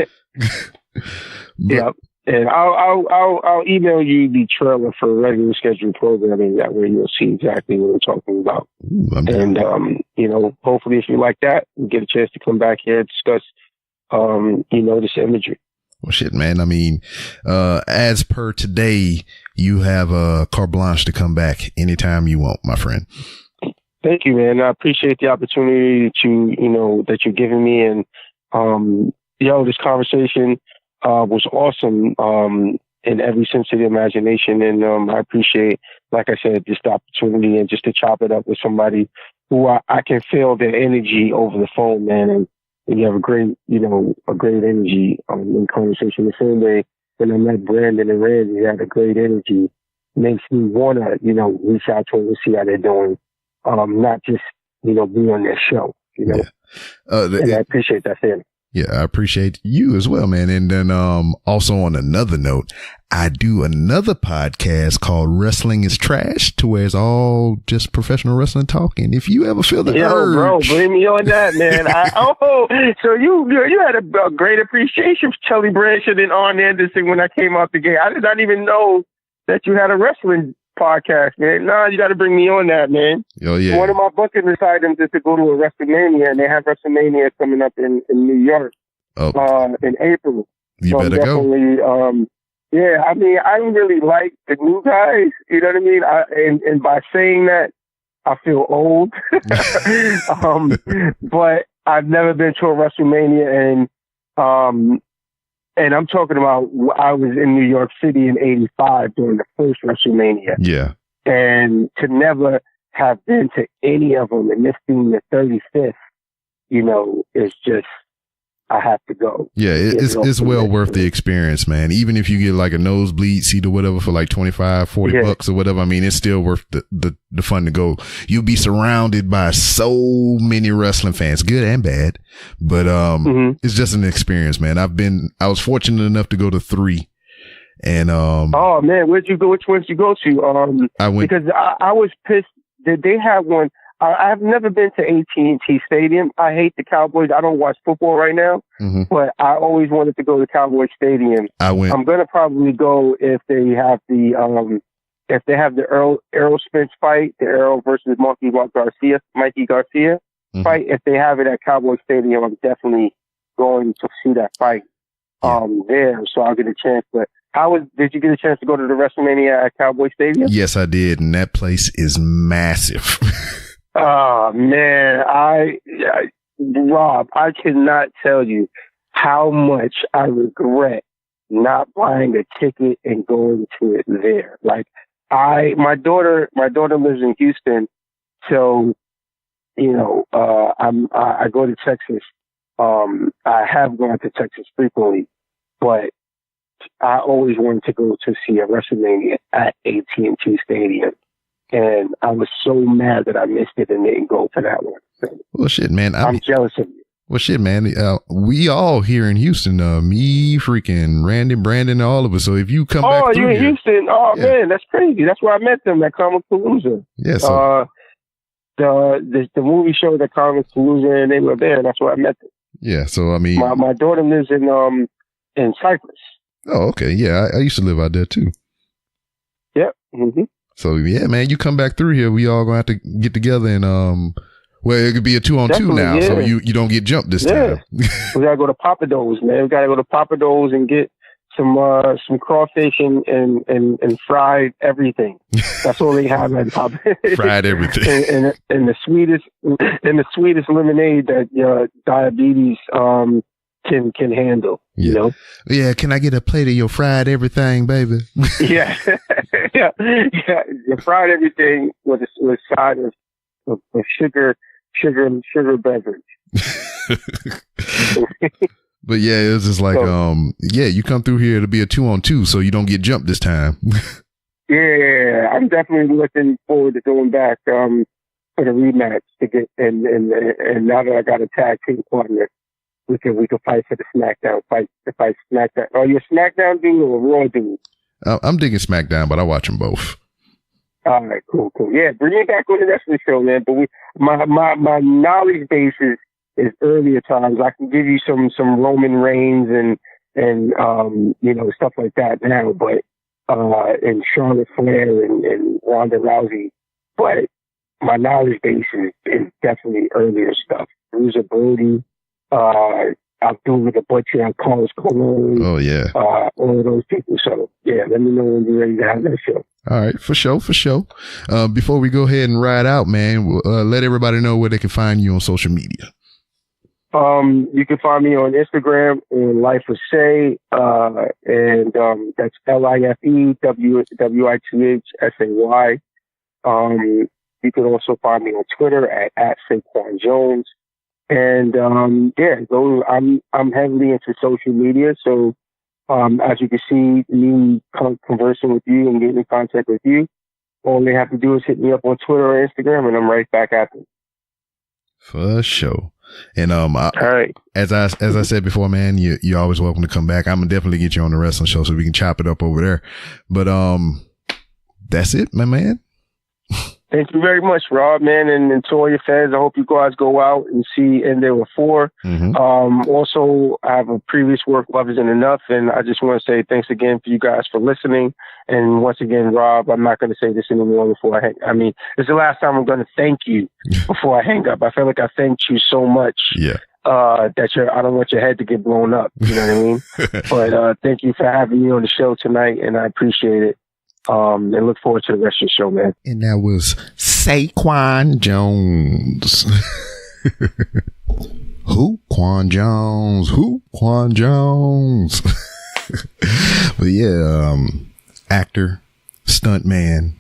Yeah. And I'll email you the trailer for regular scheduled programming. That way you'll see exactly what I'm talking about. And hopefully if you like that, we get a chance to come back here and discuss, this imagery. Well, shit, man. I mean, as per today, you have a carte blanche to come back anytime you want, my friend. Thank you, man. I appreciate the opportunity that you're giving me. And, this conversation was awesome in every sense of the imagination. And I appreciate, like I said, just the opportunity and just to chop it up with somebody who I can feel their energy over the phone, man. And you have a great energy in conversation. The same way when I met Brandon and Randy, they had a great energy. Makes me want to, reach out to them and see how they're doing. Not just, be on their show, Yeah. And I appreciate that feeling. Yeah, I appreciate you as well, man. And then also on another note, I do another podcast called Wrestling is Trash, to where it's all just professional wrestling talk. And if you ever feel the urge, bro, bring me on that, man. So you had a great appreciation for Kelly Bradshaw and Arn Anderson when I came out the gate. I did not even know that you had a wrestling podcast, man. No, you got to bring me on that, man. Oh yeah. One of my bucket list items is to go to a WrestleMania, and they have WrestleMania coming up in New York in April. You better go. Yeah, I mean, I don't really like the new guys. You know what I mean? And by saying that, I feel old. But I've never been to a WrestleMania, and I'm talking about, I was in New York City in '85 during the first WrestleMania. Yeah. And to never have been to any of them, and this being the 35th, is just, I have to go. Yeah, it's well worth the experience, man. Even if you get like a nosebleed seat or whatever for like $25-$40 bucks or whatever, I mean, it's still worth the fun to go. You'll be surrounded by so many wrestling fans, good and bad, but it's just an experience, man. I was fortunate enough to go to 3. And oh man, where'd you go? Which ones you go to? I went because I was pissed that they have one. I've never been to AT&T Stadium. I hate the Cowboys. I don't watch football right now, but I always wanted to go to Cowboy Stadium. I went. I'm gonna probably go if they have the Errol Spence fight, the Errol versus Mikey Garcia fight. If they have it at Cowboy Stadium, I'm definitely going to see that fight there. So I'll get a chance. But did you get a chance to go to the WrestleMania at Cowboy Stadium? Yes, I did, and that place is massive. Oh man, Rob, I cannot tell you how much I regret not buying a ticket and going to it there. Like my daughter lives in Houston, so I go to Texas. I have gone to Texas frequently, but I always wanted to go to see a WrestleMania at AT&T Stadium. And I was so mad that I missed it and didn't go to that one. So, well, shit, man. I'm jealous of you. Well, shit, man. We all here in Houston, me, freaking Randy, Brandon, all of us. So if you come back through you in here, Houston? Oh, yeah. Man, that's crazy. That's where I met them at Comic Palooza. Yeah, so. The movie show at Comic Palooza, and they were there. And that's where I met them. Yeah, so I mean, my daughter lives in Cyprus. Oh, okay. Yeah, I used to live out there too. Yep. Mm-hmm. So yeah, man, you come back through here, we all gonna have to get together and well, it could be a 2-on-2 now, so you don't get jumped this time. We gotta go to Papados, man. We gotta go to Papados and get some crawfish and fried everything. That's all they have at Papados. Fried everything. and the sweetest lemonade that diabetes can handle. Yeah. You know. Yeah. Can I get a plate of your fried everything, baby? Yeah. Yeah. You fried everything with side of sugar beverage. But yeah, it was just like, you come through here to be a 2-on-2, so you don't get jumped this time. Yeah, I'm definitely looking forward to going back for the rematch to get and now that I got a tag team partner, we can fight for the SmackDown fight. To fight SmackDown. Are you a SmackDown dude or a Raw dude? I'm digging SmackDown, but I watch them both. All right, cool. Yeah, bring me back on the rest of the show, man. But my knowledge base is earlier times. I can give you some Roman Reigns and stuff like that now, but and Charlotte Flair and Ronda Rousey. But my knowledge base is definitely earlier stuff. Bruiser Brody, Abdullah the Butcher, and Carlos Colon. Oh yeah, all of those people. So yeah, let me know when you're ready to have that show. All right, for sure. Before we go ahead and ride out, man, let everybody know where they can find you on social media. You can find me on Instagram on Life of Say, and that's LIFEWITHSAY. You can also find me on Twitter at Saquan Jones. And I'm heavily into social media, so as you can see me conversing with you and getting in contact with you, all they have to do is hit me up on Twitter or Instagram, and I'm right back at them. For sure. And all right. As I said before, man, you're always welcome to come back. I'm gonna definitely get you on the wrestling show so we can chop it up over there. But that's it, my man. Thank you very much, Rob, man, and to all your fans. I hope you guys go out and see And There Were Four. Mm-hmm. Also, I have a previous work, Love Isn't Enough, and I just want to say thanks again for you guys for listening. And once again, Rob, I'm not going to say this anymore before I hang. I mean, it's the last time I'm going to thank you before I hang up. I feel like I thanked you so much. Yeah. That I don't want your head to get blown up. You know what I mean? But thank you for having me on the show tonight, and I appreciate it. And look forward to the rest of the show, man. And that was Saquan Jones. Who? Quan Jones. But yeah, actor, stuntman,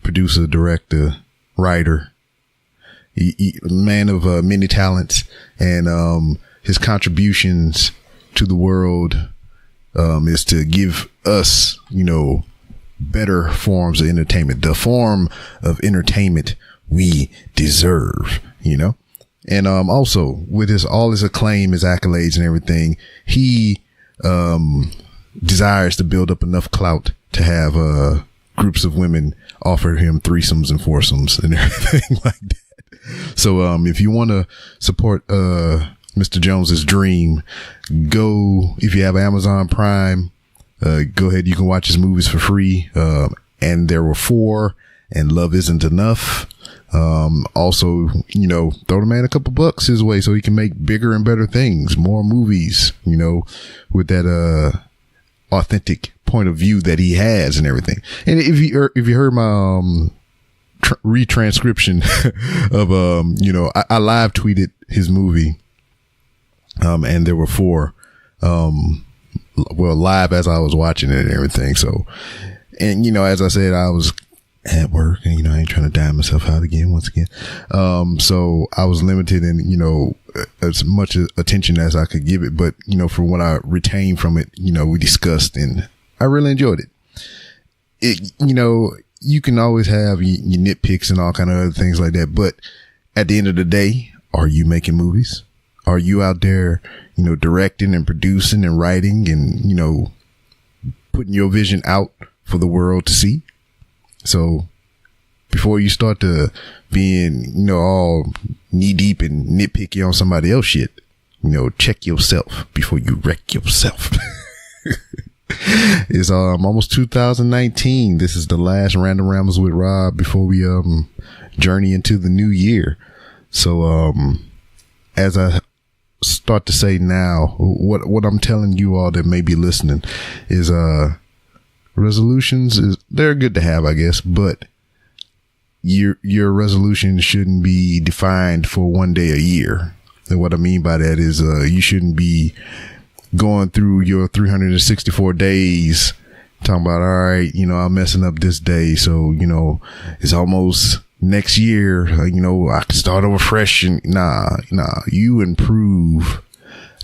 producer, director, writer, man of many talents, and his contributions to the world is to give us, better forms of entertainment, the form of entertainment we deserve, and also with all his acclaim, his accolades and everything, he desires to build up enough clout to have groups of women offer him threesomes and foursomes and everything like that. So if you want to support Mr. Jones's dream, go, if you have Amazon Prime, go ahead. You can watch his movies for free. And There Were Four and Love Isn't Enough. Also, throw the man a couple bucks his way so he can make bigger and better things, more movies, with that, authentic point of view that he has and everything. And if you heard my, retranscription of, I live tweeted his movie, And There Were Four, live as I was watching it and everything. So, and as I said, I was at work and I ain't trying to die myself out once again. So I was limited in, as much attention as I could give it, but for what I retained from it, we discussed and I really enjoyed it. You can always have your nitpicks and all kind of other things like that, but at the end of the day, are you making movies? Are you out there, directing and producing and writing and, putting your vision out for the world to see? So before you start to being, all knee deep and nitpicky on somebody else shit, check yourself before you wreck yourself. It's almost 2019. This is the last Random Rambles with Rob before we journey into the new year. So as I start to say now, what I'm telling you all that may be listening is resolutions they're good to have, I guess, but your resolution shouldn't be defined for one day a year. And what I mean by that is, you shouldn't be going through your 364 days talking about, all right, I'm messing up this day. So, it's almost next year, I can start over fresh. And you improve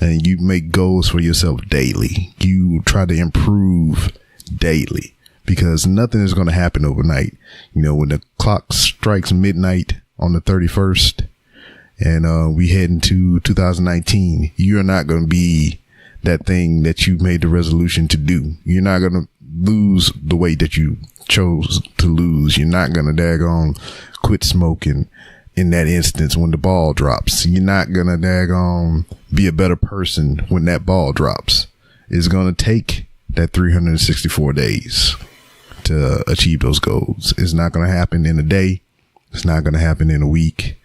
and you make goals for yourself daily. You try to improve daily because nothing is going to happen overnight. When the clock strikes midnight on the 31st and we head into 2019, you're not going to be that thing that you made the resolution to do. You're not going to lose the weight that you chose to lose. You're not going to daggone quit smoking in that instance when the ball drops. You're not going to daggone be a better person when that ball drops. It's going to take that 364 days to achieve those goals. It's not going to happen in a day. It's not going to happen in a week.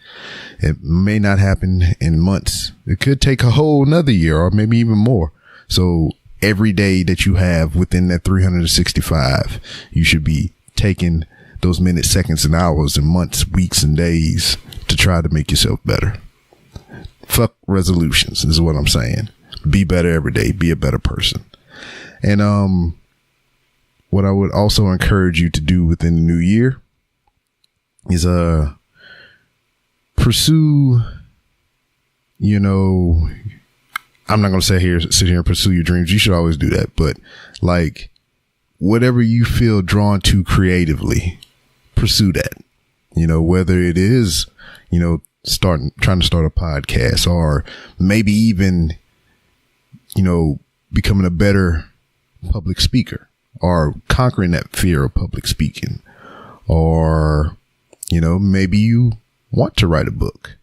It may not happen in months. It could take a whole nother year or maybe even more. So every day that you have within that 365, you should be taking those minutes, seconds, and hours and months, weeks, and days to try to make yourself better. Fuck resolutions is what I'm saying. Be better every day. Be a better person. And what I would also encourage you to do within the new year is pursue, I'm not going to sit here and pursue your dreams. You should always do that. But like whatever you feel drawn to creatively, pursue that, whether it is, trying to start a podcast or maybe even, becoming a better public speaker or conquering that fear of public speaking, or, maybe you want to write a book.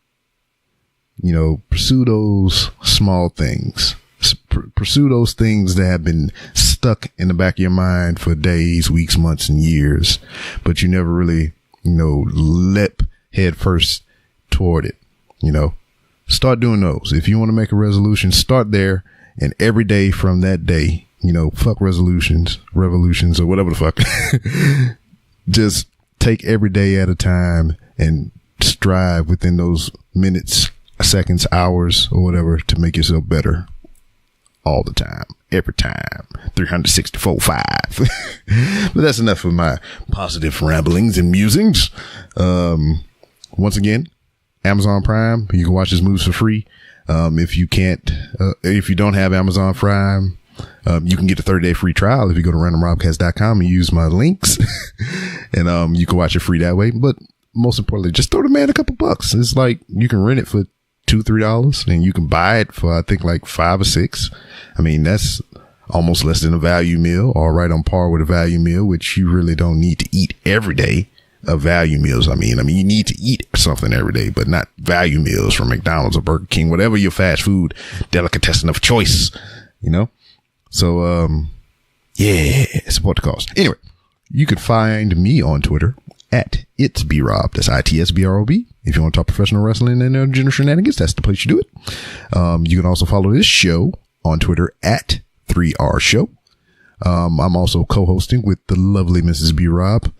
Pursue those small things. Pursue those things that have been stuck in the back of your mind for days, weeks, months, and years, but you never really, leap head first toward it. Start doing those. If you want to make a resolution, start there, and every day from that day, fuck resolutions, revolutions, or whatever the fuck. Just take every day at a time and strive within those minutes, seconds, hours, or whatever to make yourself better all the time, every time, 364.5. But that's enough of my positive ramblings and musings. Once again, Amazon Prime, you can watch these movies for free. If you don't have Amazon Prime, you can get a 30-day free trial if you go to randomrobcast.com and use my links. And you can watch it free that way. But most importantly, just throw the man a couple bucks. It's like you can rent it for $2-3 and you can buy it for I think like $5 or $6. I mean, that's almost less than a value meal, or right on par with a value meal, which you really don't need to eat every day. Of value meals. I mean, you need to eat something every day, but not value meals from McDonald's or Burger King, whatever your fast food delicatessen of choice, So, yeah, support the cause. Anyway, you can find me on Twitter at itsbrob. That's ITSBROB. If you want to talk professional wrestling and general shenanigans, that's the place you do it. You can also follow this show on Twitter at 3R Show. I'm also co-hosting with the lovely Mrs. B. Rob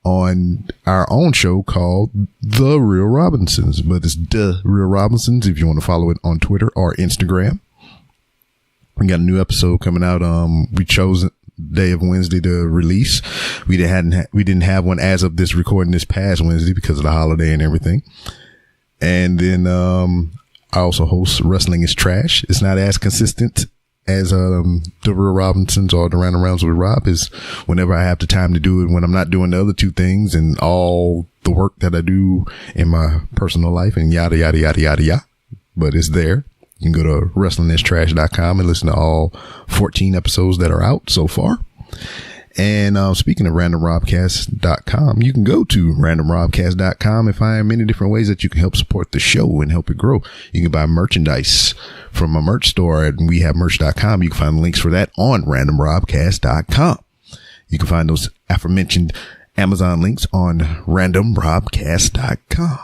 on our own show called The Real Robinsons, but it's The Real Robinsons if you want to follow it on Twitter or Instagram. We got a new episode coming out. We chose day of Wednesday to release. We didn't have one as of this recording this past Wednesday because of the holiday and everything. And then I also host Wrestling is Trash. It's not as consistent as The Real Robinsons or The Random Rounds with Rob. Is whenever I have the time to do it, when I'm not doing the other two things and all the work that I do in my personal life and yada, yada, yada, yada, yada. But it's there. You can go to wrestlingistrash.com and listen to all 14 episodes that are out so far. And speaking of randomrobcast.com, you can go to randomrobcast.com and find many different ways that you can help support the show and help it grow. You can buy merchandise from a merch store at wehavemerch.com. You can find links for that on randomrobcast.com. You can find those aforementioned Amazon links on randomrobcast.com.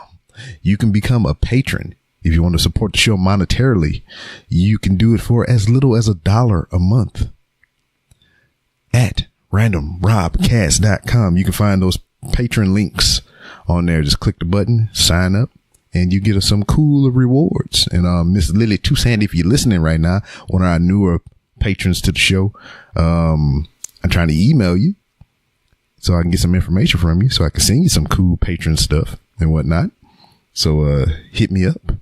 You can become a patron. If you want to support the show monetarily, you can do it for as little as $1 a month at randomrobcast.com. You can find those patron links on there. Just click the button, sign up, and you get some cool rewards. And Miss Lily Toussaint, if you're listening right now, one of our newer patrons to the show, I'm trying to email you so I can get some information from you so I can send you some cool patron stuff and whatnot. So hit me up.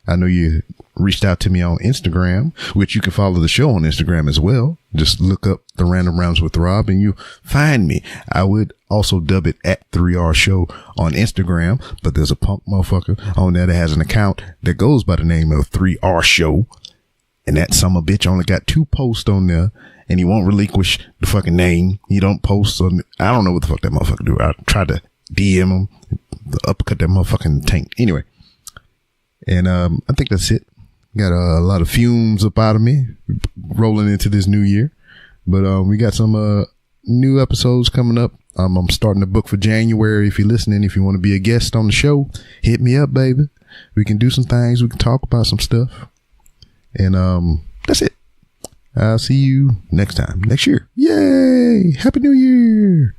I know you reached out to me on Instagram, which you can follow the show on Instagram as well. Just look up the Random Rounds with Rob and you find me. I would also dub it at 3R Show on Instagram, but there's a punk motherfucker on there that has an account that goes by the name of 3R Show. And that summer bitch only got 2 posts on there, and he won't relinquish the fucking name. He don't post on. I don't know what the fuck that motherfucker do. I tried to DM him, uppercut that motherfucking tank. Anyway, and I think that's it. Got a lot of fumes up out of me rolling into this new year, but we got some new episodes coming up. I'm starting to book for January. If you're listening, if you want to be a guest on the show, hit me up, baby. We can do some things. We can talk about some stuff. And that's it. I'll see you next time, next year. Yay! Happy New Year!